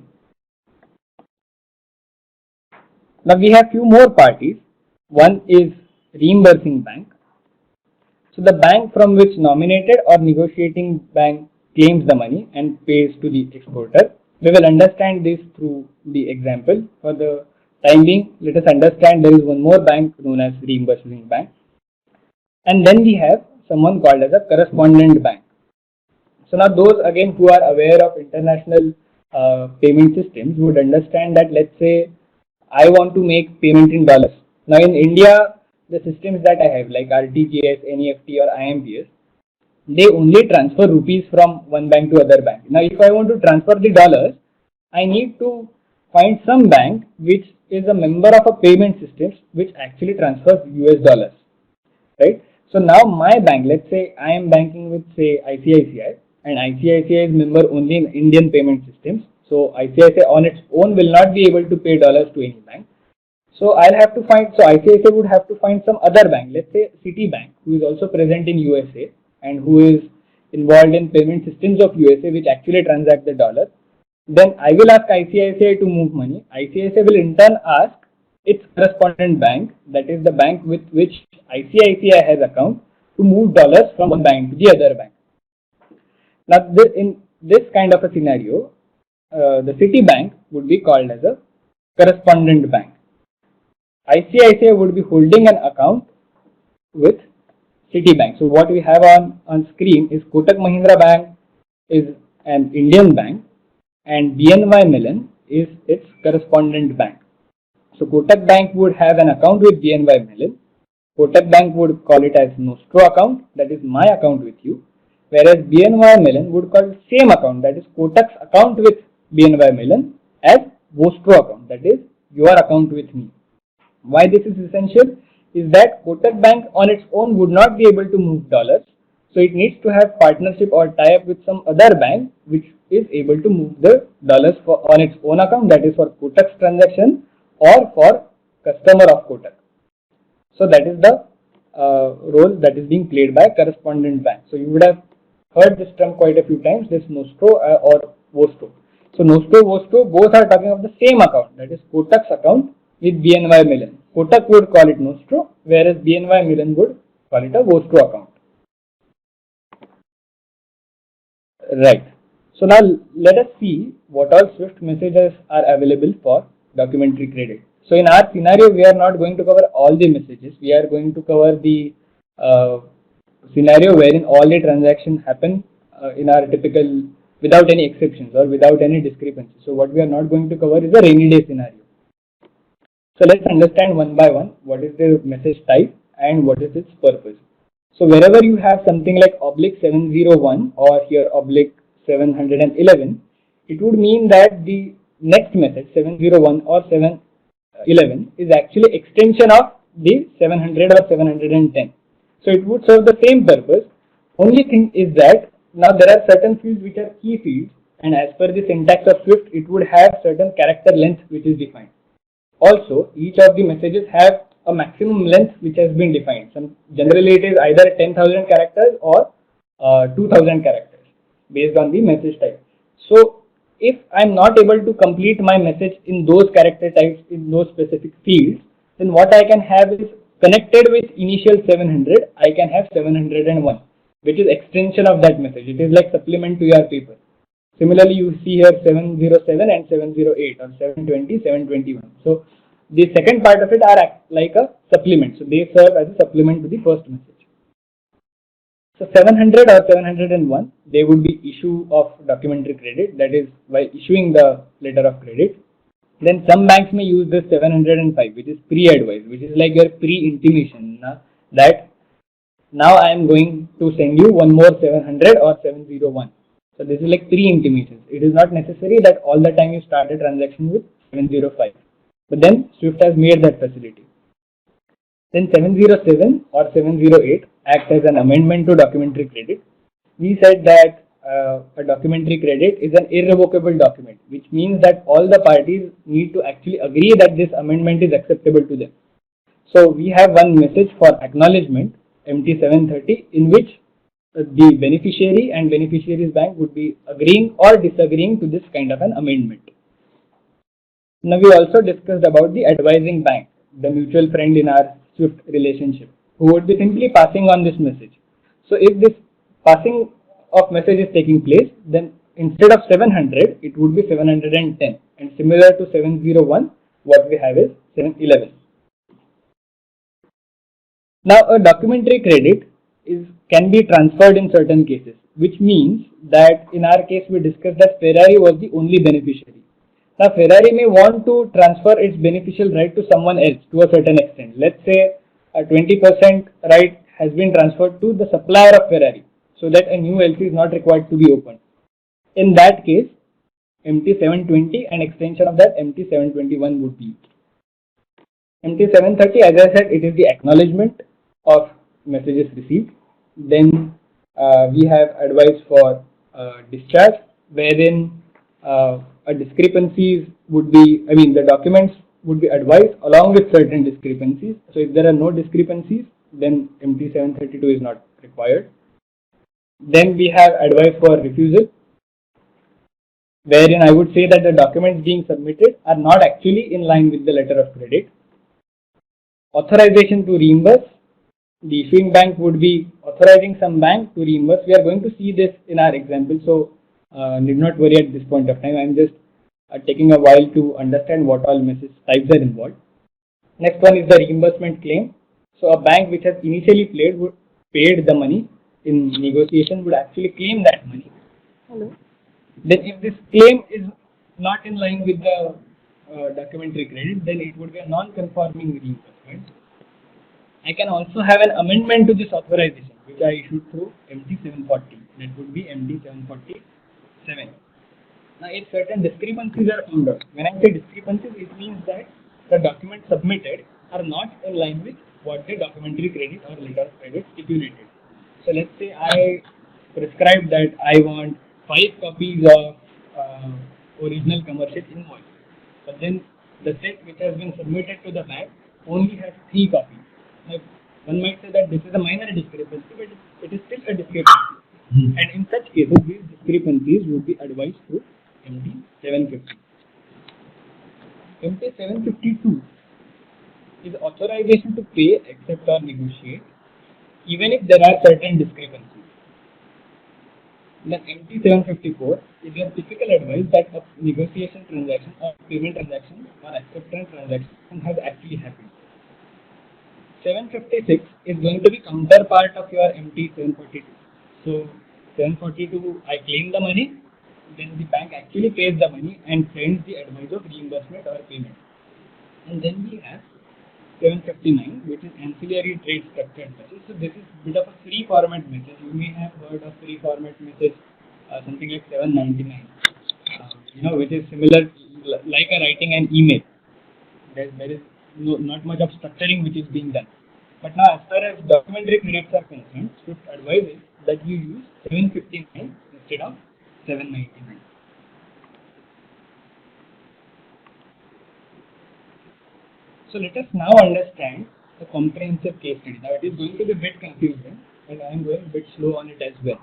Now we have few more parties. One is reimbursing bank. So the bank from which nominated or negotiating bank claims the money and pays to the exporter. We will understand this through the example. For the time being, let us understand there is one more bank known as reimbursing bank. And then we have someone called as a correspondent bank. So now those again who are aware of international payment systems would understand that, let's say I want to make payment in dollars. Now in India, the systems that I have like RTGS, NEFT or IMPS, they only transfer rupees from one bank to other bank. Now if I want to transfer the dollars, I need to find some bank which is a member of a payment system which actually transfers US dollars, right? So now my bank, let's say I am banking with say ICICI, and ICICI is member only in Indian payment systems. So ICICI on its own will not be able to pay dollars to any bank. So I'll have to find, so ICICI would have to find some other bank, let's say Citibank, who is also present in USA and who is involved in payment systems of USA which actually transact the dollar. Then I will ask ICICI to move money. ICICI will in turn ask its correspondent bank, that is the bank with which ICICI has account, to move dollars from one bank to the other bank. Now in this kind of a scenario, the Citibank would be called as a correspondent bank. ICICI would be holding an account with Citibank. So what we have on screen is Kotak Mahindra Bank is an Indian bank and BNY Mellon is its correspondent bank. So Kotak Bank would have an account with BNY Mellon. Kotak Bank would call it as Nostro account, that is my account with you, whereas BNY Mellon would call the same account, that is Kotak's account with BNY Mellon, as Vostro account, that is your account with me. Why this is essential is that Kotak Bank on its own would not be able to move dollars. So it needs to have partnership or tie-up with some other bank which is able to move the dollars on its own account, that is for Kotak's transaction or for customer of Kotak. So that is the role that is being played by correspondent bank. So you would have heard this term quite a few times, this Nostro or Vostro. So Nostro, Vostro, both are talking of the same account, that is Kotak's account with BNY Mellon. Kotak would call it Nostro, whereas BNY Mellon would call it a Vostro account. Right. So now let us see what all Swift messages are available for documentary credit. So in our scenario, we are not going to cover all the messages. We are going to cover the scenario wherein all the transactions happen in our typical, without any exceptions or without any discrepancies. So what we are not going to cover is a rainy day scenario. So let's understand one by one what is the message type and what is its purpose. So wherever you have something like /701 or here /711, it would mean that the next message 701 or 711 is actually extension of the 700 or 710. So it would serve the same purpose. Only thing is that now there are certain fields which are key fields, and as per the syntax of Swift, it would have certain character length which is defined. Also, each of the messages have a maximum length which has been defined. Generally, it is either 10,000 characters or 2,000 characters based on the message type. So, if I am not able to complete my message in those character types in those specific fields, then what I can have is connected with initial 700, I can have 701, which is extension of that message. It is like supplement to your paper. Similarly, you see here 707 and 708 or 720, 721. So the second part of it are like a supplement. So they serve as a supplement to the first message. So 700 or 701, they would be issue of documentary credit, that is by issuing the letter of credit. Then some banks may use this 705, which is pre-advice, which is like your pre-intimation that now I am going to send you one more 700 or 701. So this is like pre-intimations. It is not necessary that all the time you start a transaction with 705. But then Swift has made that facility. Then 707 or 708 acts as an amendment to documentary credit. We said that a documentary credit is an irrevocable document, which means that all the parties need to actually agree that this amendment is acceptable to them. So we have one message for acknowledgement, MT730, in which the beneficiary and beneficiary's bank would be agreeing or disagreeing to this kind of an amendment. Now we also discussed about the advising bank, the mutual friend in our Swift relationship, who would be simply passing on this message. So if this passing of message is taking place, then instead of 700, it would be 710, and similar to 701, what we have is 711. Now a documentary credit can be transferred in certain cases, which means that in our case we discussed that Ferrari was the only beneficiary. Now Ferrari may want to transfer its beneficial right to someone else to a certain extent. Let's say a 20% right has been transferred to the supplier of Ferrari, so that a new LC is not required to be opened. In that case, MT720 and extension of that MT721 would be. MT730, as I said, it is the acknowledgement of messages received. Then we have advice for discharge, wherein a discrepancies would be, the documents would be advised along with certain discrepancies. So if there are no discrepancies, then MT732 is not required. Then we have advice for refusal, wherein I would say that the documents being submitted are not actually in line with the letter of credit. Authorization to reimburse. The issuing bank would be authorizing some bank to reimburse. We are going to see this in our example, so need not worry at this point of time. I am just taking a while to understand what all message types are involved. Next one is the reimbursement claim. So a bank which has initially paid the money in negotiation would actually claim that money. Hello. Then if this claim is not in line with the documentary credit, then it would be a non-conforming reimbursement. I can also have an amendment to this authorization, which I issued through MT740. That would be MT747. Now, if certain discrepancies are found out, when I say discrepancies, it means that the documents submitted are not in line with what the documentary credit or letter of credit stipulated. So let's say I prescribe that I want 5 copies of original commercial invoice, but then the set which has been submitted to the bank only has 3 copies. Now, one might say that this is a minor discrepancy, but it is still a discrepancy. And in such cases, these discrepancies would be advised through MT 750. MT 752 is authorization to pay, accept or negotiate even if there are certain discrepancies. The MT 754 is your typical advice that a negotiation transaction or payment transaction or acceptance transaction has actually happened. 756 is going to be counterpart of your MT 742. So 742, I claim the money, then the bank actually pays the money and sends the advice of reimbursement or payment. And then we have 759, which is ancillary trade structured message. So this is a bit of a free format message. You may have heard of free format message, something like 799, which is similar, like a writing an email. There is not much of structuring which is being done. But now, as far as documentary credits are concerned, Swift advises that you use 759 instead of 799. So let us now understand the comprehensive case study. Now it is going to be a bit confusing and I am going a bit slow on it as well.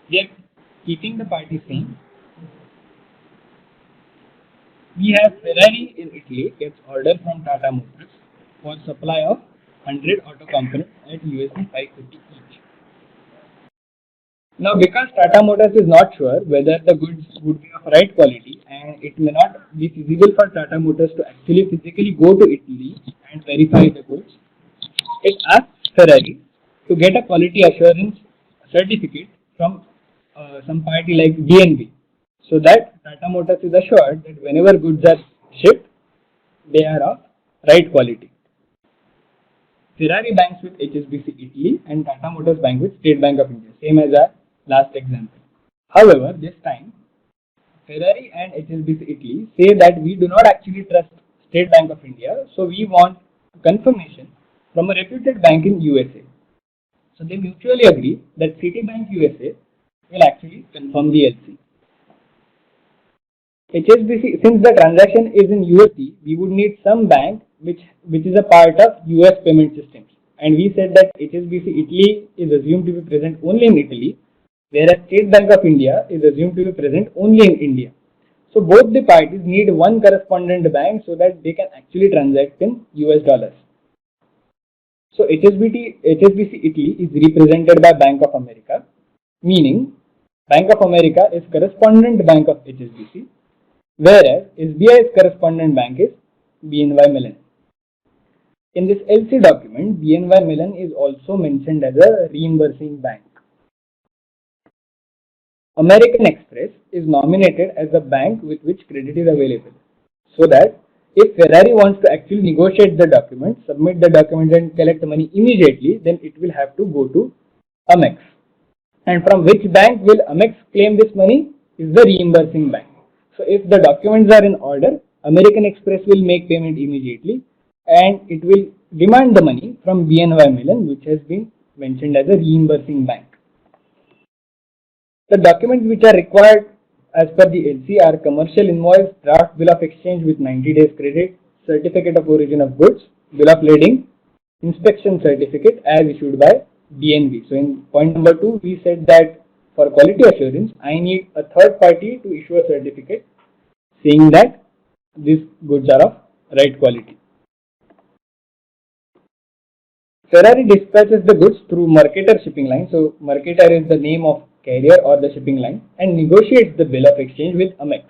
We are keeping the party same. We have Ferrari in Italy gets order from Tata Motors for supply of 100 auto components at USD 550 each. Now, because Tata Motors is not sure whether the goods would be of right quality and it may not be feasible for Tata Motors to actually physically go to Italy and verify the goods, it asks Ferrari to get a quality assurance certificate from some party like DNV, so that Tata Motors is assured that whenever goods are shipped, they are of right quality. Ferrari banks with HSBC Italy and Tata Motors bank with State Bank of India, same as our last example. However, this time Ferrari and HSBC Italy say that we do not actually trust State Bank of India, so we want confirmation from a reputed bank in USA. So they mutually agree that Citibank USA will actually confirm the LC. HSBC, since the transaction is in USD, we would need some bank which is a part of US payment systems. And we said that HSBC Italy is assumed to be present only in Italy, whereas State Bank of India is assumed to be present only in India. So both the parties need one correspondent bank so that they can actually transact in US dollars. So HSBC Italy is represented by Bank of America, meaning Bank of America is correspondent bank of HSBC, whereas SBI's correspondent bank is BNY Mellon. In this LC document, BNY Mellon is also mentioned as a reimbursing bank. American Express is nominated as the bank with which credit is available, so that if Ferrari wants to actually negotiate the document, submit the document and collect money immediately, then it will have to go to Amex. And from which bank will Amex claim this money is the reimbursing bank. So if the documents are in order, American Express will make payment immediately and it will demand the money from BNY Mellon, which has been mentioned as a reimbursing bank. The documents which are required as per the LC are commercial invoice, draft bill of exchange with 90 days credit, certificate of origin of goods, bill of lading, inspection certificate as issued by DNV. So in point number 2, we said that for quality assurance, I need a third party to issue a certificate saying that these goods are of right quality. Ferrari dispatches the goods through Mercator shipping line. So Mercator is the name of carrier or the shipping line and negotiates the bill of exchange with Amex.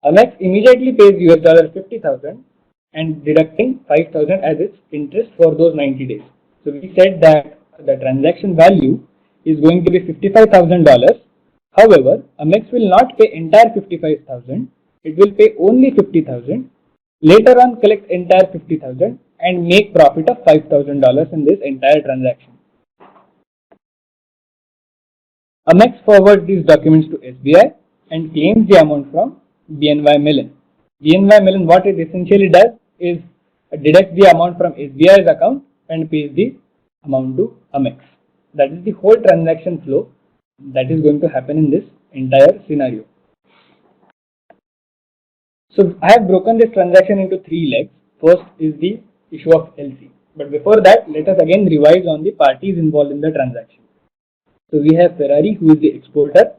Amex immediately pays US $50,000 and deducting 5,000 as its interest for those 90 days. So we said that the transaction value is going to be $55,000. However, Amex will not pay entire 55,000. It will pay only 50,000. Later on, collect entire 50,000 and make profit of $5,000 in this entire transaction. Amex forwards these documents to SBI and claims the amount from BNY Mellon. BNY Mellon, what it essentially does is deduct the amount from SBI's account and pays the amount to Amex. That is the whole transaction flow that is going to happen in this entire scenario. So I have broken this transaction into 3 legs. First is the issue of LC. But before that, let us again revise on the parties involved in the transaction. So we have Ferrari, who is the exporter,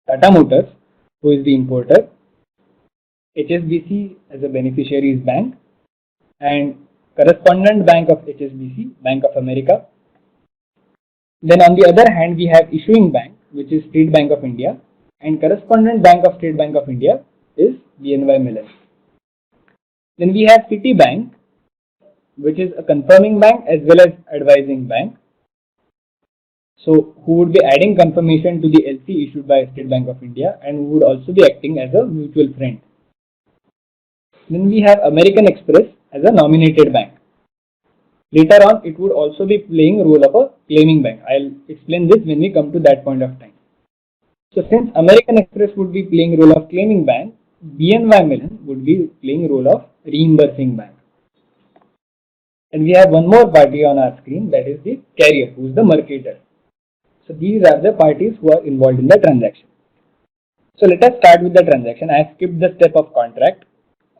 Tata Motors, who is the importer, HSBC as a beneficiaries bank, and correspondent bank of HSBC, Bank of America. Then on the other hand, we have issuing bank, which is State Bank of India, and correspondent bank of State Bank of India is BNY Mellon. Then we have Citibank, which is a confirming bank as well as advising bank. So who would be adding confirmation to the LC issued by State Bank of India and who would also be acting as a mutual friend. Then we have American Express as a nominated bank. Later on, it would also be playing a role of a claiming bank. I'll explain this when we come to that point of time. So since American Express would be playing role of claiming bank, BNY Mellon would be playing role of reimbursing bank. And we have one more party on our screen, that is the carrier, who is the marketer. So these are the parties who are involved in the transaction. So let us start with the transaction. I have skipped the step of contract.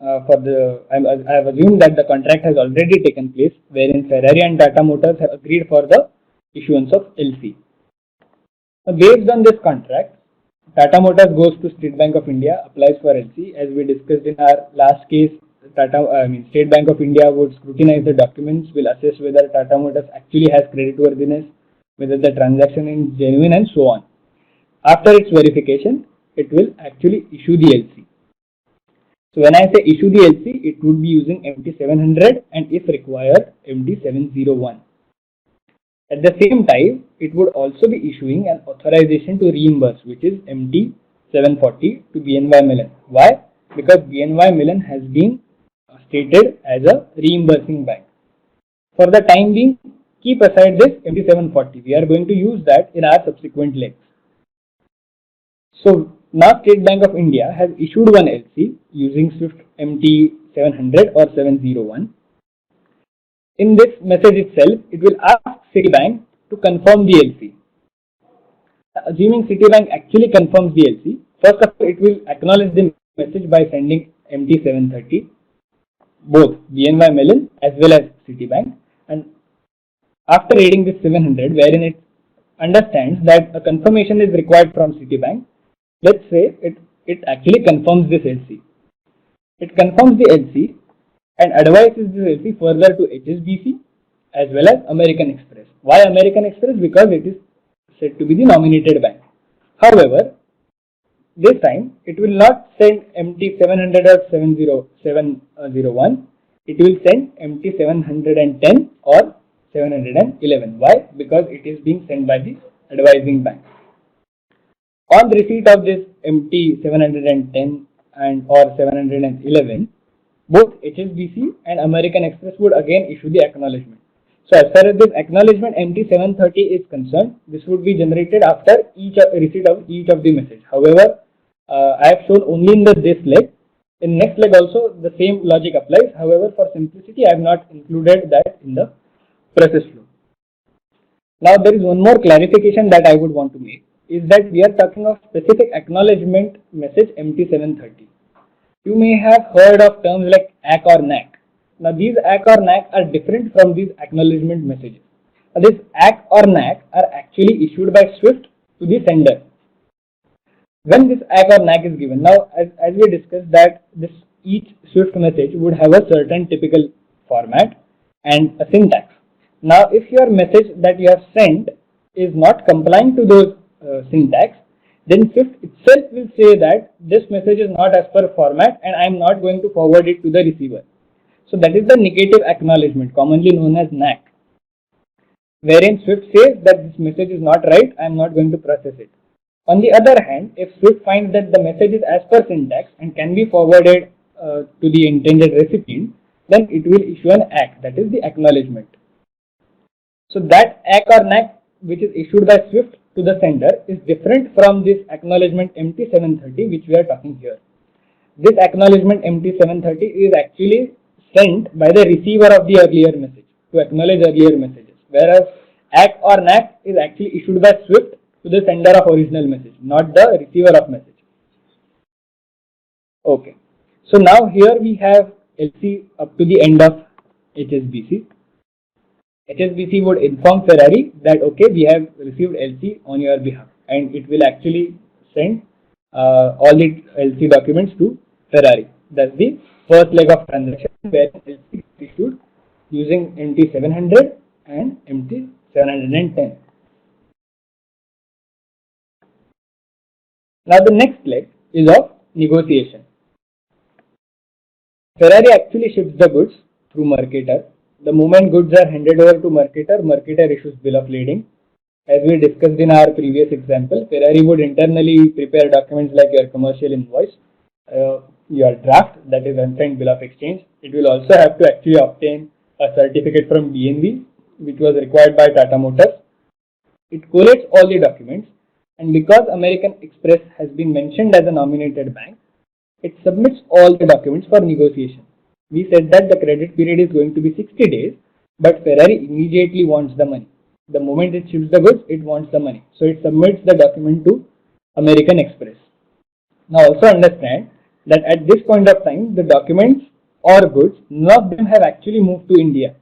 I have assumed that the contract has already taken place, wherein Ferrari and Tata Motors have agreed for the issuance of LC. Now, based on this contract, Tata Motors goes to State Bank of India, applies for LC. As we discussed in our last case, State Bank of India would scrutinize the documents, will assess whether Tata Motors actually has creditworthiness, whether the transaction is genuine, and so on. After its verification, it will actually issue the LC. So when I say issue the LC, it would be using MT700 and if required, MT701. At the same time, it would also be issuing an authorization to reimburse, which is MT740 to BNY Mellon. Why? Because BNY Mellon has been stated as a reimbursing bank. For the time being, keep aside this MT740. We are going to use that in our subsequent legs. So now State Bank of India has issued one LC using SWIFT MT700 or 701. In this message itself, it will ask Citibank to confirm the LC. Assuming Citibank actually confirms the LC, first of all, it will acknowledge the message by sending MT730, both BNY Mellon as well as Citibank. And after reading this 700, wherein it understands that a confirmation is required from Citibank, let's say it actually confirms this LC. It confirms the LC and advises this LC further to HSBC as well as American Express. Why American Express? Because it is said to be the nominated bank. However, this time it will not send MT700 or 701. It will send MT710 or 711. Why? Because it is being sent by the advising bank. On the receipt of this MT710 and or 711, both HSBC and American Express would again issue the acknowledgement. So as far as this acknowledgement MT730 is concerned, this would be generated after receipt of each of the message. However, I have shown only in this leg. In next leg also the same logic applies. However, for simplicity, I have not included that in the process flow. Now there is one more clarification that I would want to make, is that we are talking of specific acknowledgement message MT730. You may have heard of terms like ACK or NACK. Now these ACK or NACK are different from these acknowledgement messages. Now, this ACK or NACK are actually issued by SWIFT to the sender. When this ACK or NACK is given, now as we discussed that each SWIFT message would have a certain typical format and a syntax. Now if your message that you have sent is not complying to those syntax, then SWIFT itself will say that this message is not as per format and I am not going to forward it to the receiver. So that is the negative acknowledgement, commonly known as NACK, wherein SWIFT says that this message is not right, I am not going to process it. On the other hand, if SWIFT finds that the message is as per syntax and can be forwarded to the intended recipient, then it will issue an ACK, that is the acknowledgement. So that ACK or NACK which is issued by SWIFT to the sender is different from this acknowledgement MT730 which we are talking here. This acknowledgement MT730 is actually sent by the receiver of the earlier message to acknowledge earlier messages. whereas ACK or NACK is actually issued by SWIFT to the sender of original message, not the receiver of message. Okay, so now here we have LC up to the end of HSBC. HSBC would inform Ferrari that okay, we have received LC on your behalf, and it will actually send all the LC documents to Ferrari. That's the first leg of transaction where LC is issued using MT700 and MT710. Now the next leg is of negotiation. Ferrari actually ships the goods through Mercator. The moment goods are handed over to Mercator, Mercator issues bill of lading. As we discussed in our previous example, Ferrari would internally prepare documents like your commercial invoice, your draft, that is unsigned bill of exchange. It will also have to actually obtain a certificate from DNV, which was required by Tata Motors. It collates all the documents, and because American Express has been mentioned as a nominated bank, it submits all the documents for negotiation. We said that the credit period is going to be 60 days, but Ferrari immediately wants the money. The moment it ships the goods, it wants the money. So it submits the document to American Express. Now also understand that at this point of time, the documents or goods, none of them have actually moved to India.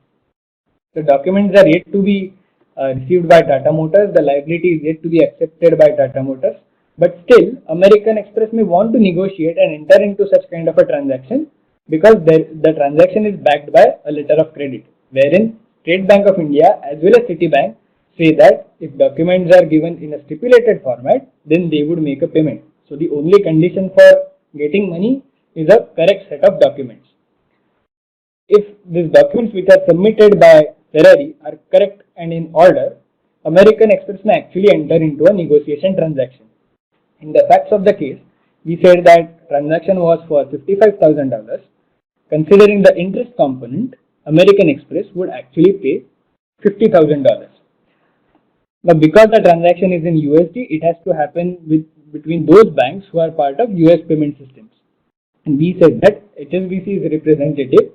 The documents are yet to be received by Tata Motors. The liability is yet to be accepted by Tata Motors. But still, American Express may want to negotiate and enter into such kind of a transaction because the transaction is backed by a letter of credit, wherein State Bank of India as well as Citibank say that if documents are given in a stipulated format, then they would make a payment. So the only condition for getting money is a correct set of documents. If these documents which are submitted by Ferrari are correct and in order, American Express may actually enter into a negotiation transaction. In the facts of the case, we said that transaction was for $55,000. Considering the interest component, American Express would actually pay $50,000. Now, because the transaction is in USD, it has to happen between those banks who are part of US payment systems. And we said that HSBC's representative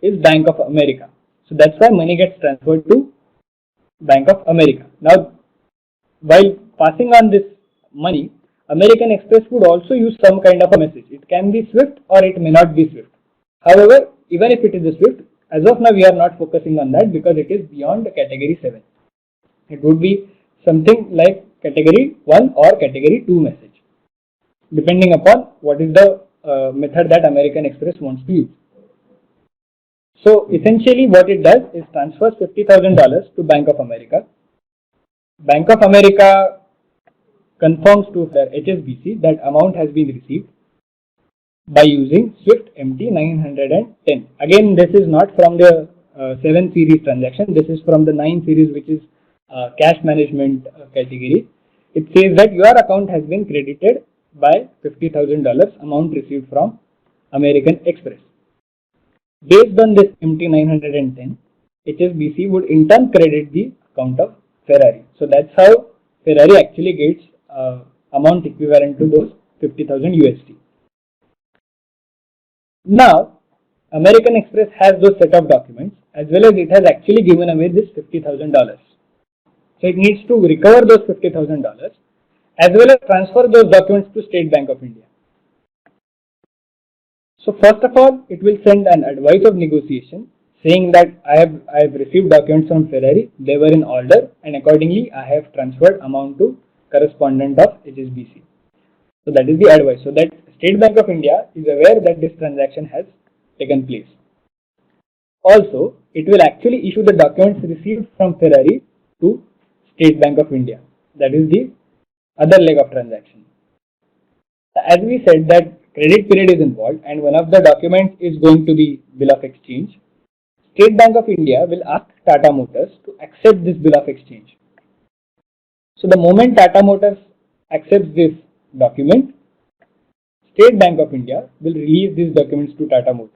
is Bank of America. So that's why money gets transferred to Bank of America. Now, while passing on this money, American Express would also use some kind of a message. It can be SWIFT or it may not be SWIFT. However, even if it is a SWIFT, as of now we are not focusing on that because it is beyond category 7. It would be something like category 1 or category 2 message, depending upon what is the method that American Express wants to use. So essentially what it does is transfers $50,000 to Bank of America. Bank of America confirms to HSBC that amount has been received by using SWIFT MT910. Again, this is not from the 7 series transaction. This is from the 9 series, which is cash management category. It says that your account has been credited by $50,000 amount received from American Express. Based on this MT910, HSBC would in turn credit the account of Ferrari. So that's how Ferrari actually gets amount equivalent to those 50,000 USD. Now, American Express has those set of documents as well as it has actually given away this $50,000. So it needs to recover those $50,000 as well as transfer those documents to State Bank of India. So first of all, it will send an advice of negotiation saying that I have received documents from Ferrari, they were in order, and accordingly I have transferred amount to correspondent of HSBC. So that is the advice. So that State Bank of India is aware that this transaction has taken place. Also, it will actually issue the documents received from Ferrari to State Bank of India. That is the other leg of transaction. As we said that credit period is involved and one of the documents is going to be bill of exchange, State Bank of India will ask Tata Motors to accept this bill of exchange. So the moment Tata Motors accepts this document, State Bank of India will release these documents to Tata Motors.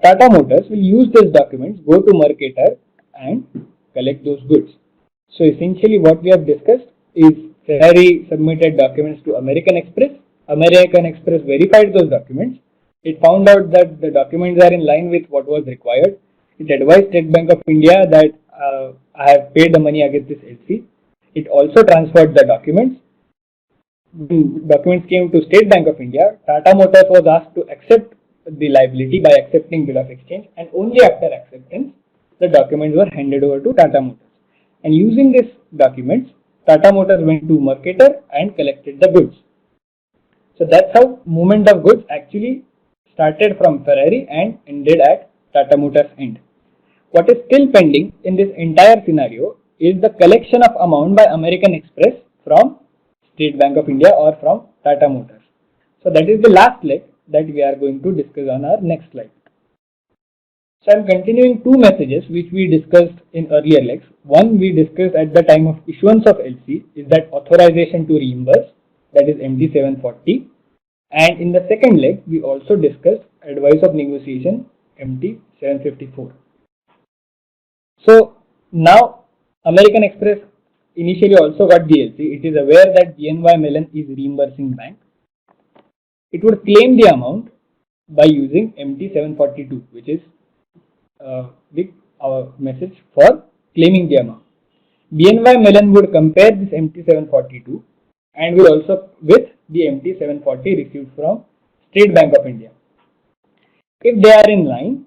Tata Motors will use these documents, go to Mercator and collect those goods. So essentially what we have discussed is Ferrari submitted documents to American Express. American Express verified those documents. It found out that the documents are in line with what was required. It advised State Bank of India that I have paid the money against this LC. It also transferred the documents. When documents came to State Bank of India, Tata Motors was asked to accept the liability by accepting bill of exchange, and only after acceptance, the documents were handed over to Tata Motors. And using these documents, Tata Motors went to Mercator and collected the goods. So that's how movement of goods actually started from Ferrari and ended at Tata Motors' end. What is still pending in this entire scenario is the collection of amount by American Express from State Bank of India or from Tata Motors. So that is the last leg that we are going to discuss on our next slide. So I am continuing two messages which we discussed in earlier legs. One we discussed at the time of issuance of LC is that authorization to reimburse, that is MT 740, and in the second leg we also discussed advice of negotiation MT 754. So now American Express initially also got the LC. It is aware that BNY Mellon is reimbursing bank. It would claim the amount by using MT 742, which is our message for claiming the amount. BNY Mellon would compare this MT 742 and will also with the MT 740 received from State Bank of India. If they are in line,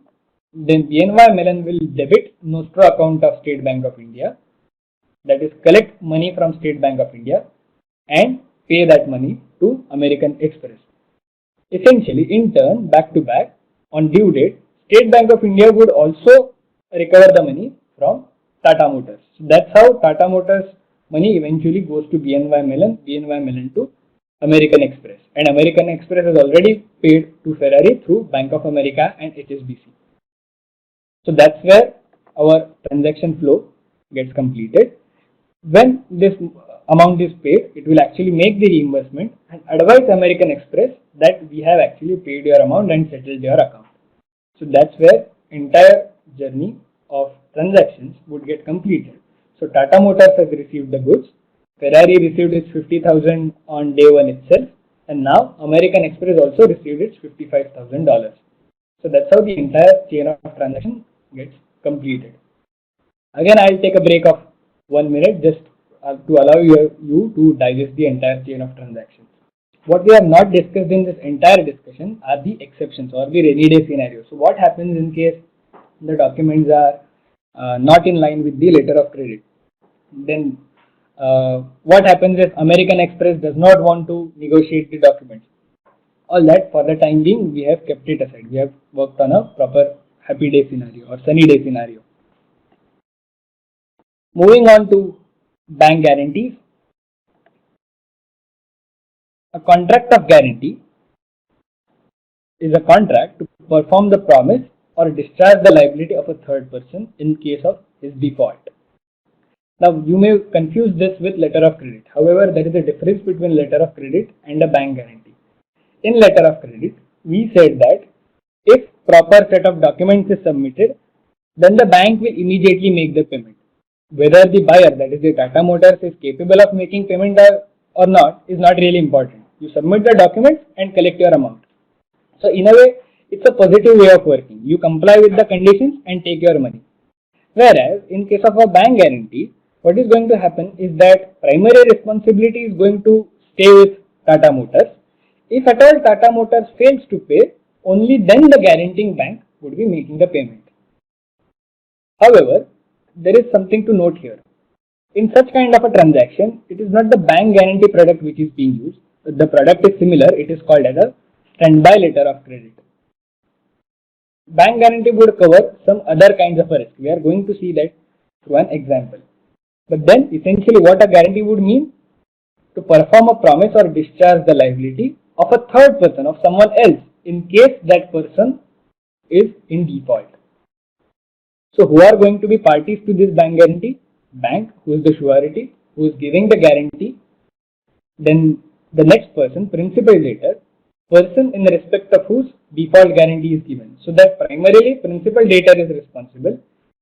then BNY Mellon will debit Nostro account of State Bank of India, that is collect money from State Bank of India and pay that money to American Express. Essentially, in turn, back to back, on due date, State Bank of India would also recover the money from Tata Motors. So that's how Tata Motors money eventually goes to BNY Mellon to American Express, and American Express has already paid to Ferrari through Bank of America and HSBC. So that's where our transaction flow gets completed. When this amount is paid, it will actually make the reimbursement and advise American Express that we have actually paid your amount and settled your account. So that's where entire journey of transactions would get completed. So Tata Motors has received the goods, Ferrari received its 50,000 on day one itself, and now American Express also received its $55,000. So that's how the entire chain of transaction gets completed. Again, I'll take a break of 1 minute just to allow you to digest the entire chain of transactions. What we have not discussed in this entire discussion are the exceptions or the rainy day scenario. So what happens in case the documents are not in line with the letter of credit? Then what happens if American Express does not want to negotiate the documents? All that for the time being we have kept it aside. We have worked on a proper happy day scenario or sunny day scenario. Moving on to bank guarantees. A contract of guarantee is a contract to perform the promise or discharge the liability of a third person in case of his default. Now you may confuse this with letter of credit. However, there is a difference between letter of credit and a bank guarantee. In letter of credit, we said that if proper set of documents is submitted, then the bank will immediately make the payment. Whether the buyer, that is the Tata Motors, is capable of making payment or not is not really important. You submit the documents and collect your amount. So in a way, it's a positive way of working. You comply with the conditions and take your money. Whereas in case of a bank guarantee, what is going to happen is that primary responsibility is going to stay with Tata Motors. If at all Tata Motors fails to pay, only then the guaranteeing bank would be making the payment. However, there is something to note here. In such kind of a transaction, it is not the bank guarantee product which is being used. The product is similar. It is called as a standby letter of credit. Bank guarantee would cover some other kinds of a risk. We are going to see that through an example. But then essentially what a guarantee would mean? To perform a promise or discharge the liability of a third person, of someone else, in case that person is in default. So who are going to be parties to this bank guarantee? Bank, who is the surety, who is giving the guarantee. Then the next person, principal debtor, person in respect of whose default guarantee is given. So that primarily principal debtor is responsible.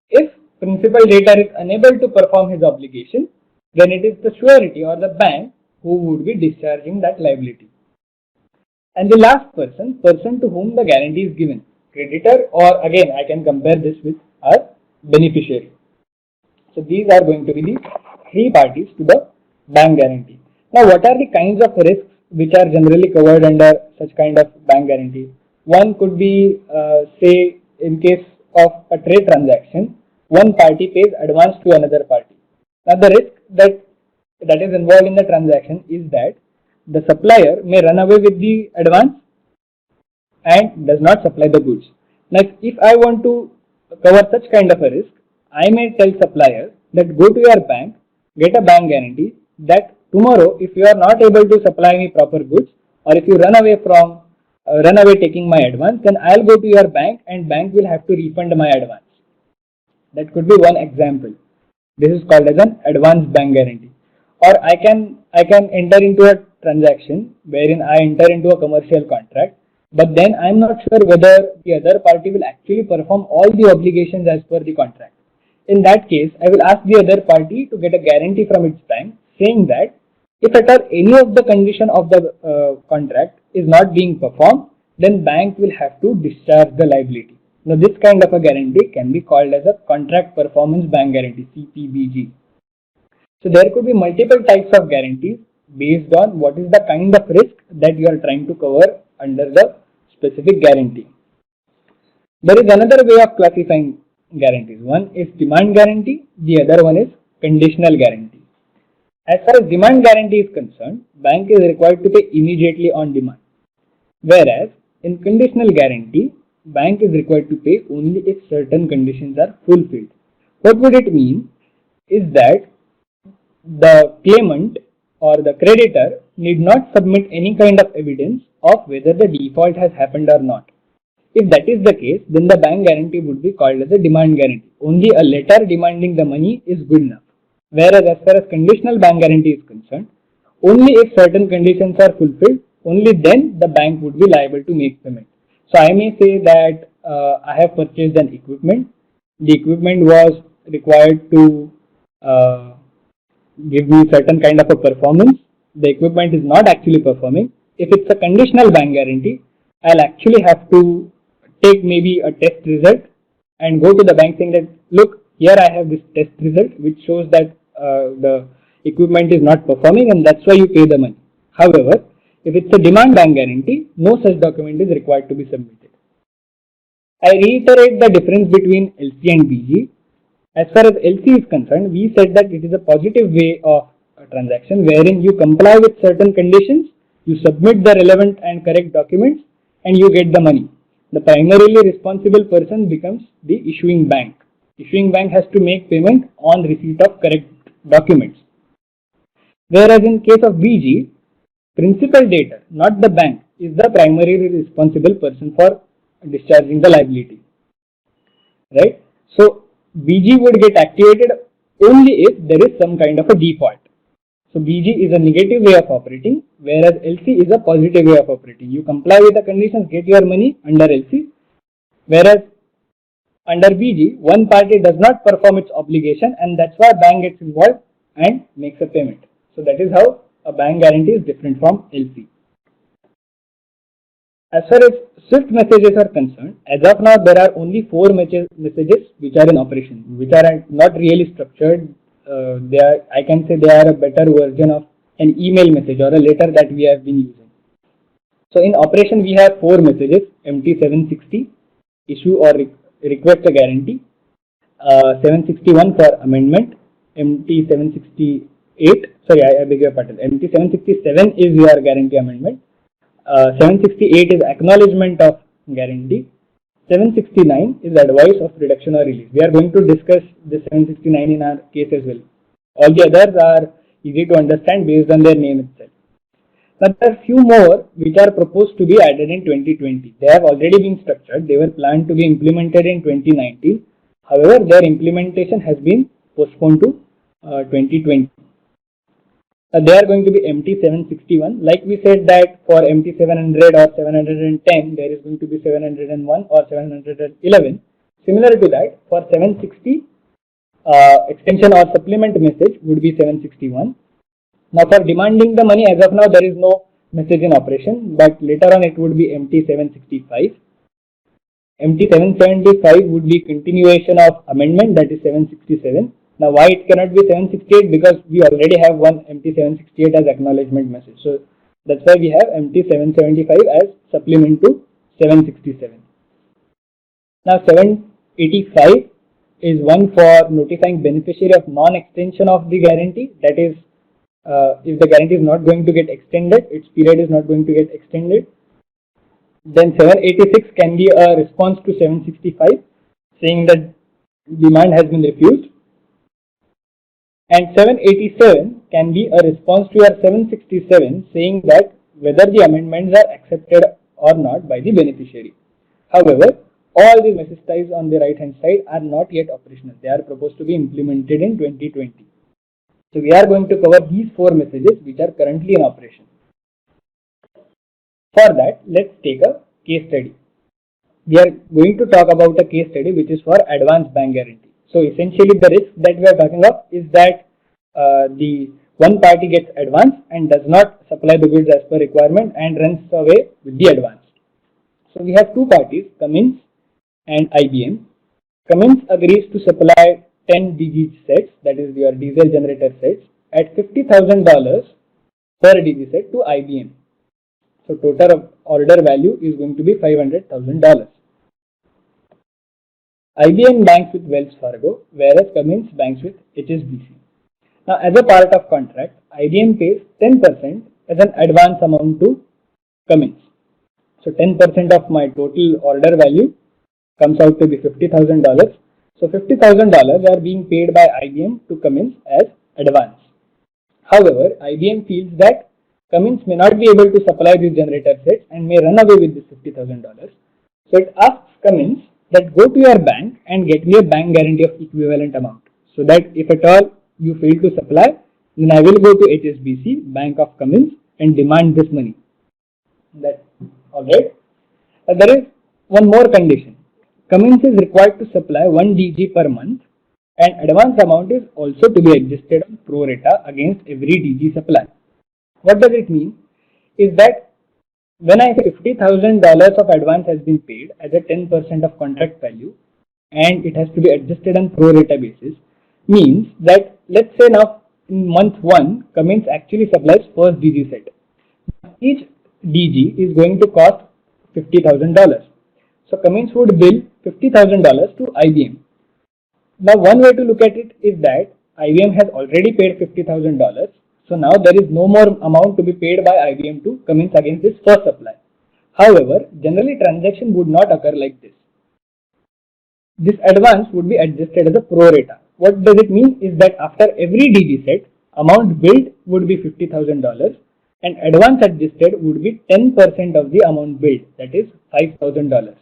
If principal debtor is unable to perform his obligation, then it is the surety or the bank who would be discharging that liability. And the last person, person to whom the guarantee is given, creditor, or again I can compare this with our beneficiary. So these are going to be the three parties to the bank guarantee. Now, what are the kinds of risks which are generally covered under such kind of bank guarantee? One could be, say, in case of a trade transaction, one party pays advance to another party. Now, the risk that is involved in the transaction is that the supplier may run away with the advance and does not supply the goods. Now, if I want to cover such kind of a risk, I may tell supplier that go to your bank, get a bank guarantee that tomorrow if you are not able to supply me proper goods, or if you run away taking my advance, then I'll go to your bank and bank will have to refund my advance. That could be one example. This is called as an advance bank guarantee. Or I can enter into a transaction wherein I enter into a commercial contract, but then I am not sure whether the other party will actually perform all the obligations as per the contract. In that case, I will ask the other party to get a guarantee from its bank saying that if at all any of the condition of the contract is not being performed, then bank will have to discharge the liability. Now, this kind of a guarantee can be called as a contract performance bank guarantee, CPBG. So there could be multiple types of guarantees based on what is the kind of risk that you are trying to cover under the specific guarantee. There is another way of classifying guarantees. One is demand guarantee, the other one is conditional guarantee. As far as demand guarantee is concerned, bank is required to pay immediately on demand. Whereas in conditional guarantee, bank is required to pay only if certain conditions are fulfilled. What would it mean is that the claimant or the creditor need not submit any kind of evidence of whether the default has happened or not. If that is the case, then the bank guarantee would be called as a demand guarantee. Only a letter demanding the money is good enough. Whereas as far as conditional bank guarantee is concerned, only if certain conditions are fulfilled, only then the bank would be liable to make payment. So I may say that I have purchased an equipment. The equipment was required to give me certain kind of a performance. The equipment is not actually performing. If it's a conditional bank guarantee, I'll actually have to take maybe a test result and go to the bank saying that, look, here I have this test result which shows that the equipment is not performing and that's why you pay the money. However, if it's a demand bank guarantee, no such document is required to be submitted. I reiterate the difference between LC and BG. As far as LC is concerned, we said that it is a positive way of a transaction wherein you comply with certain conditions, you submit the relevant and correct documents, and you get the money. The primarily responsible person becomes the issuing bank. Issuing bank has to make payment on receipt of correct documents. Whereas in case of BG, principal debtor, not the bank, is the primarily responsible person for discharging the liability. Right? So BG would get activated only if there is some kind of a default. So BG is a negative way of operating, whereas LC is a positive way of operating. You comply with the conditions, get your money under LC, whereas under BG, one party does not perform its obligation and that's why bank gets involved and makes a payment. So that is how a bank guarantee is different from LC. As far as SWIFT messages are concerned, as of now there are only 4 messages which are in operation, which are not really structured. I can say they are a better version of an email message or a letter that we have been using. So in operation we have 4 messages: MT760, issue or request a guarantee, 761 for amendment, MT768, sorry I beg your pardon, MT767 is your guarantee amendment, 768 is acknowledgement of guarantee, 769 is advice of reduction or release. We are going to discuss this 769 in our case as well. All the others are easy to understand based on their name itself. Now there are few more which are proposed to be added in 2020. They have already been structured. They were planned to be implemented in 2019. However, their implementation has been postponed to 2020. They are going to be MT761. Like we said that for MT700 or 710, there is going to be 701 or 711. Similar to that, for 760, extension or supplement message would be 761. Now for demanding the money, as of now there is no message in operation, but later on it would be MT765. MT775 would be continuation of amendment, that is 767. Now why it cannot be 768? Because we already have one MT768 as acknowledgement message. So that's why we have MT775 as supplement to 767. Now 785 is one for notifying beneficiary of non-extension of the guarantee. That is, if the guarantee is not going to get extended, its period is not going to get extended. Then 786 can be a response to 765 saying that demand has been refused. And 787 can be a response to your 767 saying that whether the amendments are accepted or not by the beneficiary. However, all the message types on the right hand side are not yet operational. They are proposed to be implemented in 2020. So we are going to cover these four messages which are currently in operation. For that, let's take a case study. We are going to talk about a case study which is for advance bank guarantee. So essentially the risk that we are talking of is that the one party gets advance and does not supply the goods as per requirement and runs away with the advance. So we have two parties, Cummins and IBM. Cummins agrees to supply 10 DG sets, that is your diesel generator sets, at $50,000 per DG set to IBM. So total order value is going to be $500,000. IBM banks with Wells Fargo, whereas Cummins banks with HSBC. Now, as a part of contract, IBM pays 10% as an advance amount to Cummins. So 10% of my total order value comes out to be $50,000. So $50,000 are being paid by IBM to Cummins as advance. However, IBM feels that Cummins may not be able to supply these generator sets and may run away with this $50,000. So it asks Cummins that go to your bank and get me a bank guarantee of equivalent amount. So that if at all you fail to supply, then I will go to HSBC, Bank of Cummins, and demand this money. That alright. There is one more condition. Cummins is required to supply 1 DG per month, and advance amount is also to be adjusted on pro rata against every DG supply. What does it mean? Is that when I say $50,000 of advance has been paid as a 10% of contract value and it has to be adjusted on pro rata basis, means that let's say now in month 1 Cummins actually supplies first DG set. Each DG is going to cost $50,000. So Cummins would bill $50,000 to IBM. Now one way to look at it is that IBM has already paid $50,000. So now there is no more amount to be paid by IBM to Cummins against this first supply. However, generally transaction would not occur like this. This advance would be adjusted as a pro rata. What does it mean is that after every DG set, amount billed would be $50,000 and advance adjusted would be 10% of the amount billed, that is $5,000.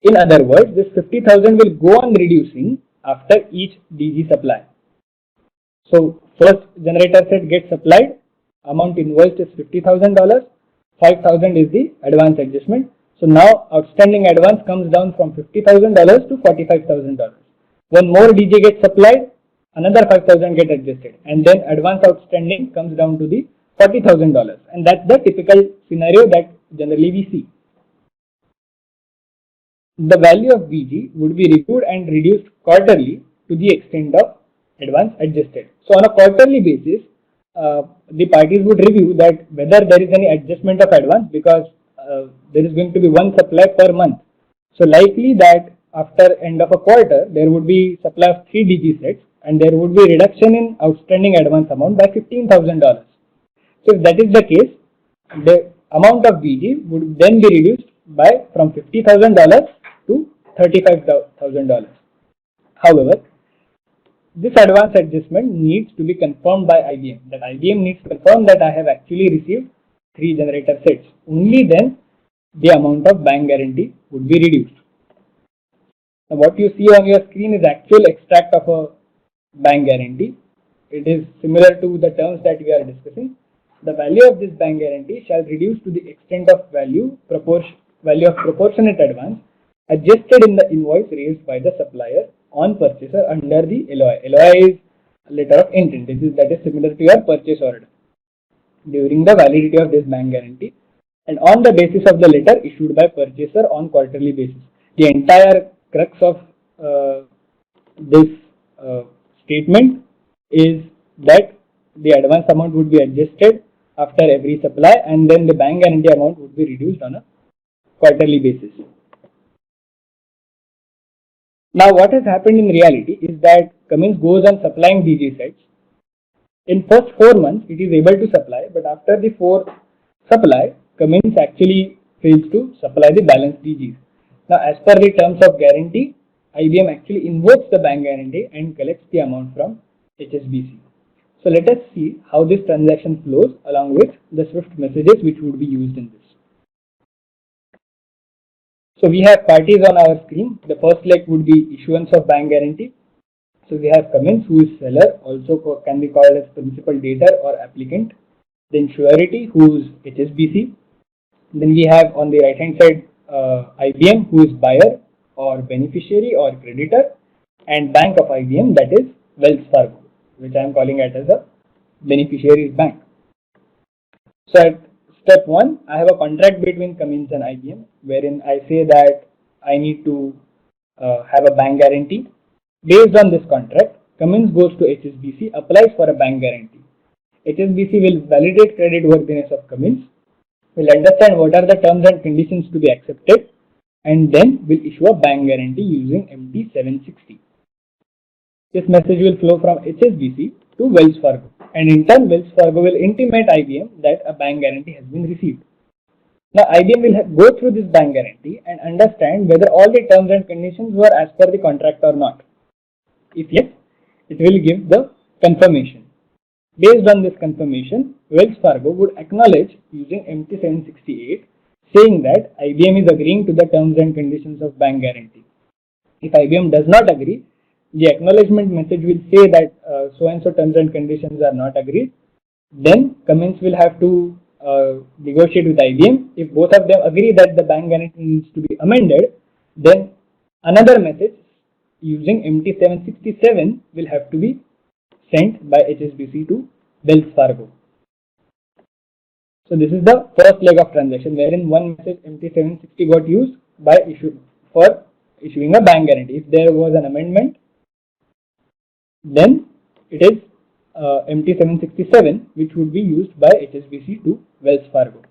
In other words, this 50,000 will go on reducing after each DG supply. So first generator set gets supplied, amount invoiced is $50,000, 5,000 is the advance adjustment. So now outstanding advance comes down from $50,000 to $45,000. One more DG gets supplied, another 5,000 get adjusted, and then advance outstanding comes down to the $40,000, and that's the typical scenario that generally we see. The value of VG would be reviewed and reduced quarterly to the extent of advance adjusted. So on a quarterly basis, the parties would review that whether there is any adjustment of advance, because there is going to be one supply per month. So likely that after end of a quarter, there would be supply of 3 DG sets and there would be reduction in outstanding advance amount by $15,000. So if that is the case, the amount of VG would then be reduced by from $50,000 to $35,000. However, this advance adjustment needs to be confirmed by IBM. That IBM needs to confirm that I have actually received 3 generator sets. Only then the amount of bank guarantee would be reduced. Now what you see on your screen is actual extract of a bank guarantee. It is similar to the terms that we are discussing. The value of this bank guarantee shall reduce to the extent of value of proportionate advance adjusted in the invoice raised by the supplier on purchaser under the LOI. LOI is letter of intent. That is similar to your purchase order during the validity of this bank guarantee and on the basis of the letter issued by purchaser on quarterly basis. The entire crux of this statement is that the advance amount would be adjusted after every supply, and then the bank guarantee amount would be reduced on a quarterly basis. Now, what has happened in reality is that Cummins goes on supplying DG sets. In first 4 months, it is able to supply, but after the 4th supply, Cummins actually fails to supply the balance DGs. Now, as per the terms of guarantee, IBM actually invokes the bank guarantee and collects the amount from HSBC. So let us see how this transaction flows along with the Swift messages which would be used in this. So we have parties on our screen. The first leg would be issuance of bank guarantee. So we have Cummins, who is seller, also can be called as principal debtor or applicant. Then surety, who is HSBC. Then we have on the right hand side IBM, who is buyer or beneficiary or creditor, and bank of IBM, that is Wells Fargo, which I am calling it as a beneficiary's bank. So at step 1, I have a contract between Cummins and IBM, wherein I say that I need to have a bank guarantee. Based on this contract, Cummins goes to HSBC, applies for a bank guarantee. HSBC will validate creditworthiness of Cummins, will understand what are the terms and conditions to be accepted, and then will issue a bank guarantee using MT 760. This message will flow from HSBC to Wells Fargo, and in turn Wells Fargo will intimate IBM that a bank guarantee has been received. Now IBM will go through this bank guarantee and understand whether all the terms and conditions were as per the contract or not. If yes, it will give the confirmation. Based on this confirmation, Wells Fargo would acknowledge using MT 768, saying that IBM is agreeing to the terms and conditions of bank guarantee. If IBM does not agree, the acknowledgement message will say that so and so terms and conditions are not agreed. Then Cummins will have to negotiate with IBM. If both of them agree that the bank guarantee needs to be amended, then another message using MT 767 will have to be sent by HSBC to Wells Fargo. So this is the first leg of transaction, wherein one message MT 760 got used by issuing a bank guarantee. If there was an amendment, then it is MT 767 which would be used by HSBC to Wells Fargo.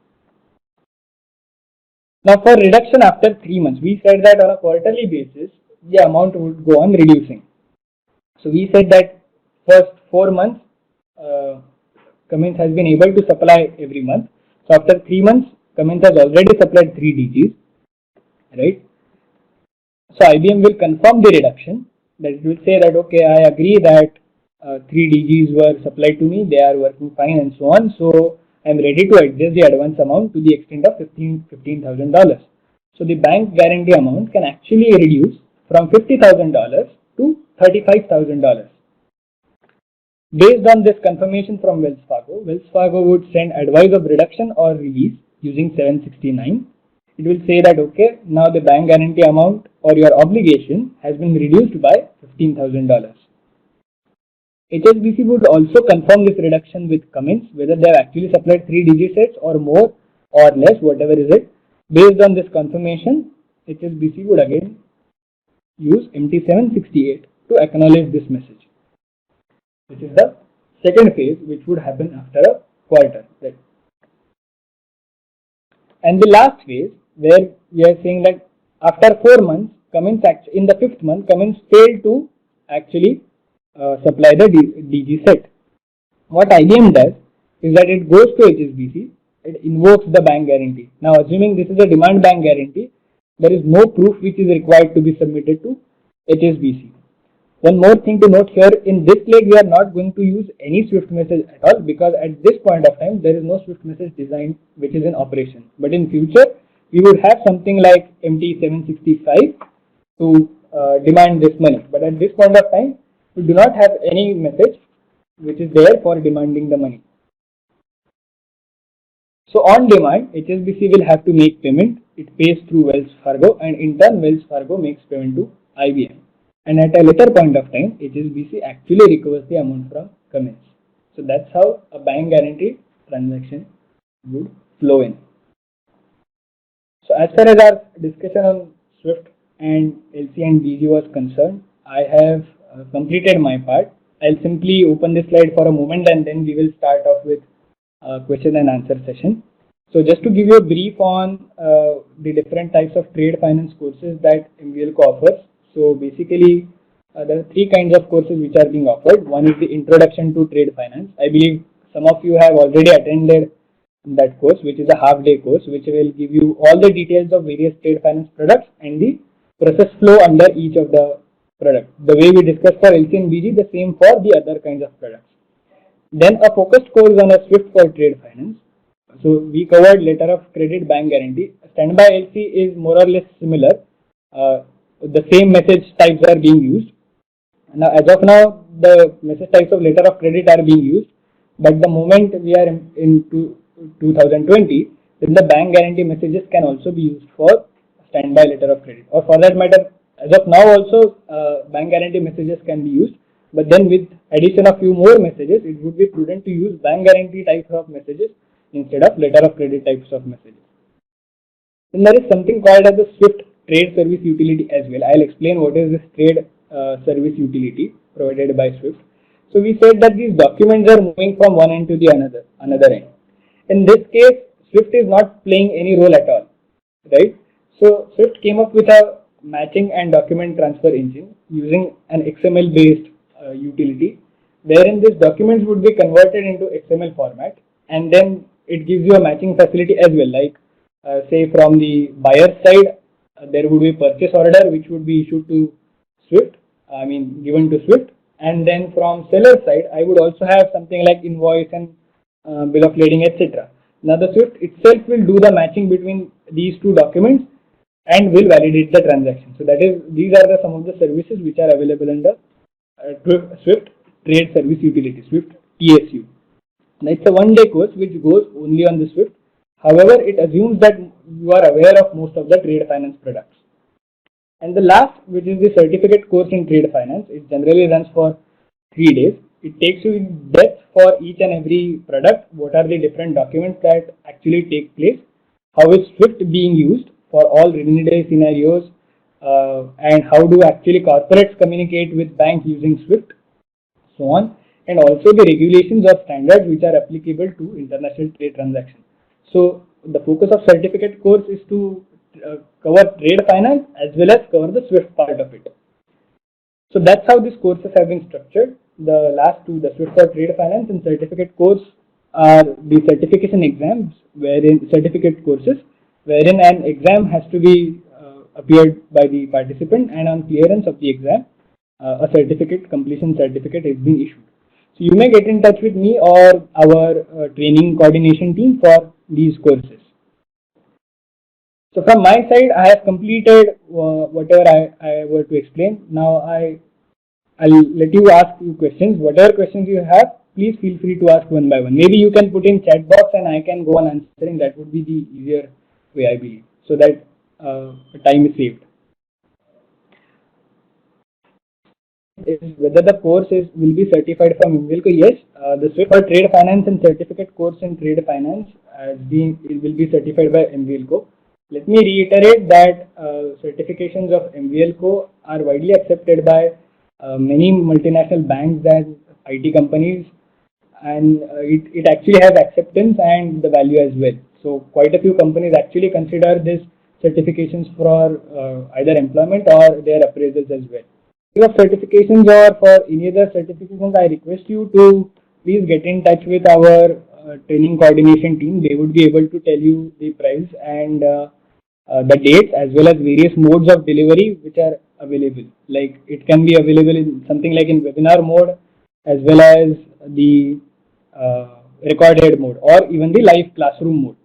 Now for reduction after 3 months, we said that on a quarterly basis the amount would go on reducing. So we said that first 4 months Cummins has been able to supply every month. So after 3 months, Cummins has already supplied 3 DGs, right? So IBM will confirm the reduction. That it will say that okay, I agree that 3 DGs were supplied to me, they are working fine and so on. So I am ready to adjust the advance amount to the extent of $15,000. So the bank guarantee amount can actually reduce from $50,000 to $35,000. Based on this confirmation from Wells Fargo would send advice of reduction or release using 769. It will say that okay, now the bank guarantee amount or your obligation has been reduced by $15,000. HSBC would also confirm this reduction with Cummins, whether they have actually supplied 3 DG sets or more or less, whatever is it. Based on this confirmation, HSBC would again use MT 768 to acknowledge this message. This is the second phase which would happen after a quarter. Right? And the last phase where we are saying that after 4 months, Cummins in the 5th month, Cummins failed to actually supply the DG set. What IBM does is that it goes to HSBC, it invokes the bank guarantee. Now assuming this is a demand bank guarantee, there is no proof which is required to be submitted to HSBC. One more thing to note here, in this leg we are not going to use any Swift message at all, because at this point of time there is no Swift message design which is in operation. But in future we would have something like MT 765 to demand this money. But at this point of time we do not have any message which is there for demanding the money. So on demand, HSBC will have to make payment. It pays through Wells Fargo, and in turn Wells Fargo makes payment to IBM. And at a later point of time, HSBC actually recovers the amount from Cummins. So that's how a bank guarantee transaction would flow in. So as far as our discussion on Swift and LC and DG was concerned, I have completed my part. I'll simply open this slide for a moment and then we will start off with question and answer session. So just to give you a brief on the different types of trade finance courses that MVLCO offers. So basically there are three kinds of courses which are being offered. One is the Introduction to Trade Finance. I believe some of you have already attended that course, which is a half-day course, which will give you all the details of various trade finance products and the process flow under each of the products. The way we discussed for LC and BG, the same for the other kinds of products. Then a focused course on a SWIFT for trade finance. So we covered letter of credit, bank guarantee. Standby LC is more or less similar. The same message types are being used. Now, as of now, the message types of letter of credit are being used, but the moment we are into 2020, then the bank guarantee messages can also be used for standby letter of credit, or for that matter, as of now also bank guarantee messages can be used, but then with addition of few more messages, it would be prudent to use bank guarantee types of messages instead of letter of credit types of messages. Then there is something called as the SWIFT Trade Service Utility as well. I'll explain what is this trade service utility provided by SWIFT. So we said that these documents are moving from one end to the another end. In this case, SWIFT is not playing any role at all, right? So SWIFT came up with a matching and document transfer engine using an XML based utility, wherein these documents would be converted into XML format, and then it gives you a matching facility as well, like say from the buyer side, there would be purchase order which would be issued to SWIFT, given to SWIFT, and then from seller side, I would also have something like invoice and bill of lading, etc. Now the SWIFT itself will do the matching between these two documents and will validate the transaction. So that is, these are some of the services which are available under SWIFT Trade Service Utility, SWIFT TSU. Now it's a one-day course which goes only on the SWIFT. However, it assumes that you are aware of most of the trade finance products. And the last, which is the certificate course in trade finance, it generally runs for 3 days. It takes you in depth for each and every product. What are the different documents that actually take place? How is SWIFT being used for all rainy day scenarios? And how do actually corporates communicate with banks using SWIFT? So on. And also the regulations or standards which are applicable to international trade transactions. So the focus of certificate course is to cover trade finance as well as cover the SWIFT part of it. So that's how these courses have been structured. The last two, the SWIFT for trade finance and certificate course, are the certification exams, wherein certificate courses, wherein an exam has to be appeared by the participant, and on clearance of the exam, a certificate, completion certificate is being issued. So you may get in touch with me or our training coordination team for these courses. So from my side, I have completed whatever I were to explain. Now I'll let you ask you questions. Whatever questions you have, please feel free to ask one by one. Maybe you can put in chat box and I can go on answering. That would be the easier way, I believe, so that time is saved. Whether the course will be certified from MVLCO? Yes, the SWIFT for Trade Finance and Certificate course in Trade Finance it will be certified by MVLCO. Let me reiterate that certifications of MVLCO are widely accepted by many multinational banks and IT companies, and it actually has acceptance and the value as well. So quite a few companies actually consider these certifications for either employment or their appraisals as well. Of certifications or for any other certifications, I request you to please get in touch with our training coordination team. They would be able to tell you the price and the dates as well as various modes of delivery which are available. Like it can be available in something like in webinar mode as well as the recorded mode or even the live classroom mode.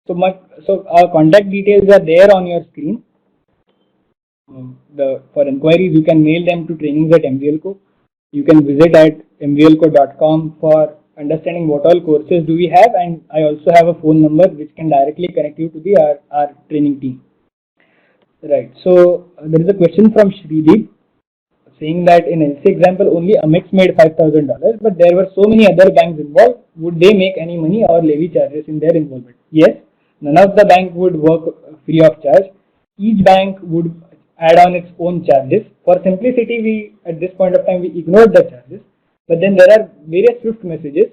So our contact details are there on your screen. For inquiries, you can mail them to trainings@mvlco. You can visit at mvlco.com for understanding what all courses do we have, and I also have a phone number which can directly connect you to our training team. Right. So there is a question from Shrideep saying that in LC example only Amex made $5,000, but there were so many other banks involved. Would they make any money or levy charges in their involvement? Yes, none of the bank would work free of charge. Each bank would add on its own charges. For simplicity, we at this point of time we ignored the charges, but then there are various Swift messages,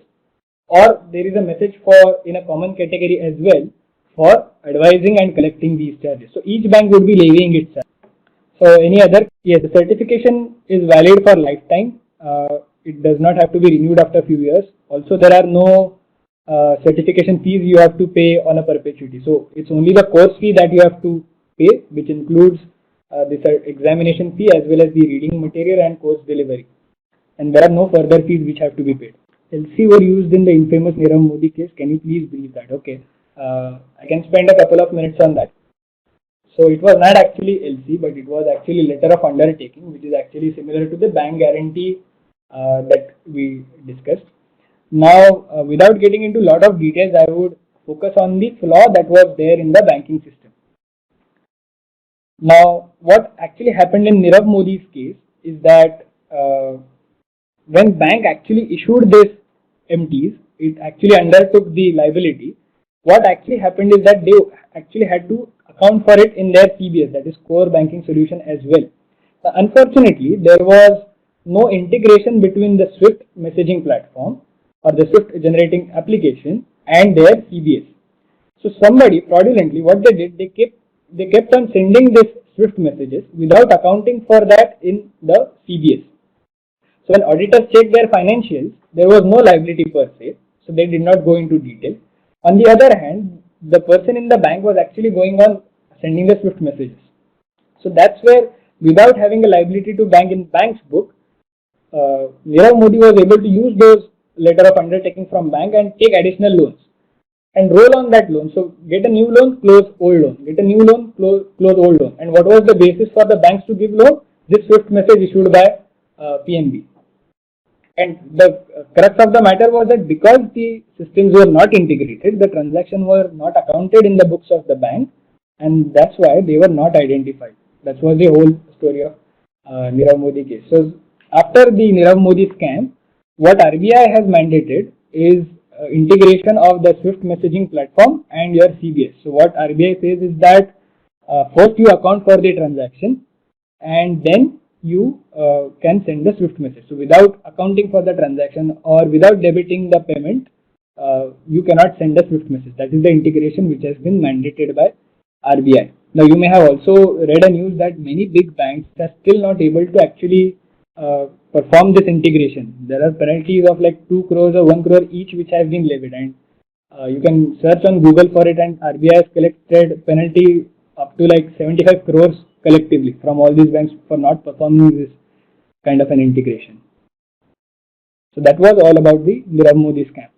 or there is a message for in a common category as well for advising and collecting these charges. So each bank would be levying its charge. So any other, yes, the certification is valid for lifetime. It does not have to be renewed after a few years. Also, there are no certification fees you have to pay on a perpetuity. So it's only the course fee that you have to pay, which includes this examination fee as well as the reading material and course delivery. And there are no further fees which have to be paid. LC were used in the infamous Nirav Modi case. Can you please brief that? Okay, I can spend a couple of minutes on that. So it was not actually LC, but it was actually letter of undertaking, which is actually similar to the bank guarantee that we discussed. Now, without getting into a lot of details, I would focus on the flaw that was there in the banking system. Now, what actually happened in Nirav Modi's case is that when bank actually issued this MTs, it actually undertook the liability. What actually happened is that they actually had to account for it in their CBS, that is core banking solution as well. Unfortunately, there was no integration between the Swift messaging platform or the Swift generating application and their CBS. So somebody fraudulently, what they did, they kept on sending this Swift messages without accounting for that in the CBS. So when auditors checked their financials, there was no liability per se, so they did not go into detail. On the other hand, the person in the bank was actually going on sending the Swift messages. So that's where, without having a liability to bank in bank's book, Nirav Modi was able to use those letter of undertaking from bank and take additional loans and roll on that loan. So get a new loan, close old loan, get a new loan, close old loan. And what was the basis for the banks to give loan? This Swift message issued by PNB. And the crux of the matter was that because the systems were not integrated, the transactions were not accounted in the books of the bank, and that's why they were not identified. That was the whole story of Nirav Modi case. So after the Nirav Modi scam, what RBI has mandated is integration of the Swift messaging platform and your CBS. So what RBI says is that first you account for the transaction and then you can send the Swift message. So without accounting for the transaction or without debiting the payment, you cannot send a Swift message. That is the integration which has been mandated by RBI. Now you may have also read a news that many big banks are still not able to actually perform this integration. There are penalties of like 2 crores or 1 crore each which have been levied, and you can search on Google for it, and RBI has collected penalty up to like 75 crores collectively from all these banks for not performing this kind of an integration. So that was all about the Nirav Modi scam.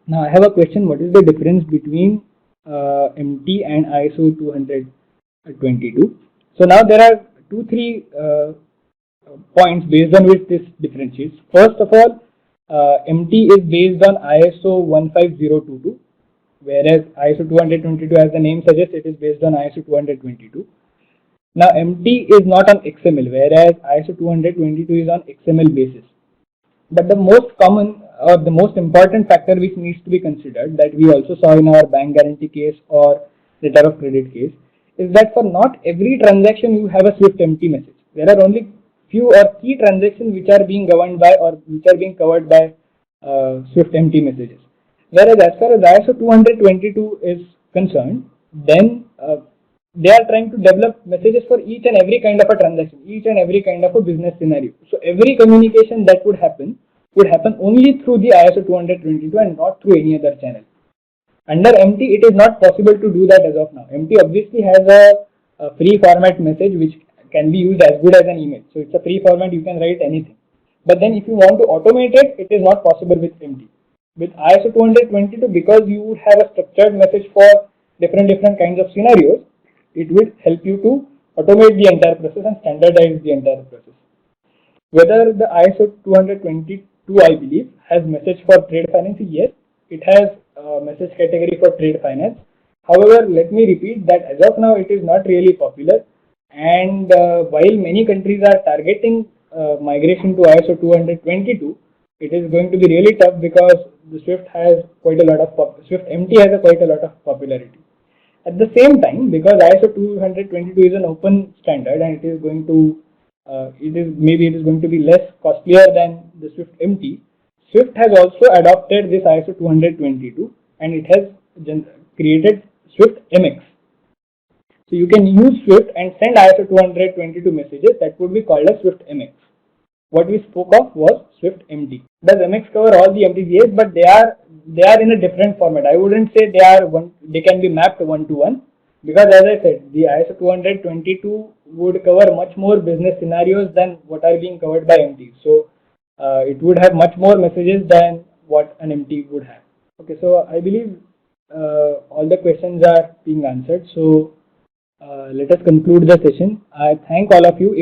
Now I have a question: what is the difference between MT and ISO 20022? So now there are 2-3 points based on which this differentiates. First of all, MT is based on ISO 15022, whereas ISO 222, as the name suggests, it is based on ISO 222. Now MT is not on XML, whereas ISO 222 is on XML basis. But the most common or the most important factor which needs to be considered, that we also saw in our bank guarantee case or letter of credit case, is that for not every transaction you have a Swift MT message. There are only few or key transactions which are being governed by or which are being covered by Swift MT messages. Whereas as far as ISO 222 is concerned, then they are trying to develop messages for each and every kind of a transaction, each and every kind of a business scenario. So every communication that would happen only through the ISO 222 and not through any other channel. Under MT, it is not possible to do that as of now. MT obviously has a free format message which can be used as good as an email. So it's a free format, you can write anything. But then if you want to automate it, it is not possible with MT. With ISO 222, because you would have a structured message for different kinds of scenarios, it will help you to automate the entire process and standardize the entire process. Whether the ISO 222, I believe, has message for trade finance, yes, it has a message category for trade finance. However, let me repeat that as of now, it is not really popular. And while many countries are targeting migration to ISO 222, it is going to be really tough because the Swift has quite a lot of Swift MT has quite a lot of popularity. At the same time, because ISO 222 is an open standard and it is going to it is going to be less costlier than the Swift MT. Swift has also adopted this ISO 222 and it has created Swift MX. So you can use Swift and send ISO 222 messages that would be called as Swift MX. What we spoke of was Swift MT. Does MX cover all the MTGAs? But they are in a different format. I wouldn't say they can be mapped one to one, because as I said, the ISO 222 would cover much more business scenarios than what are being covered by MT. So it would have much more messages than what an MT would have. Okay, so I believe all the questions are being answered. So let us conclude the session. I thank all of you.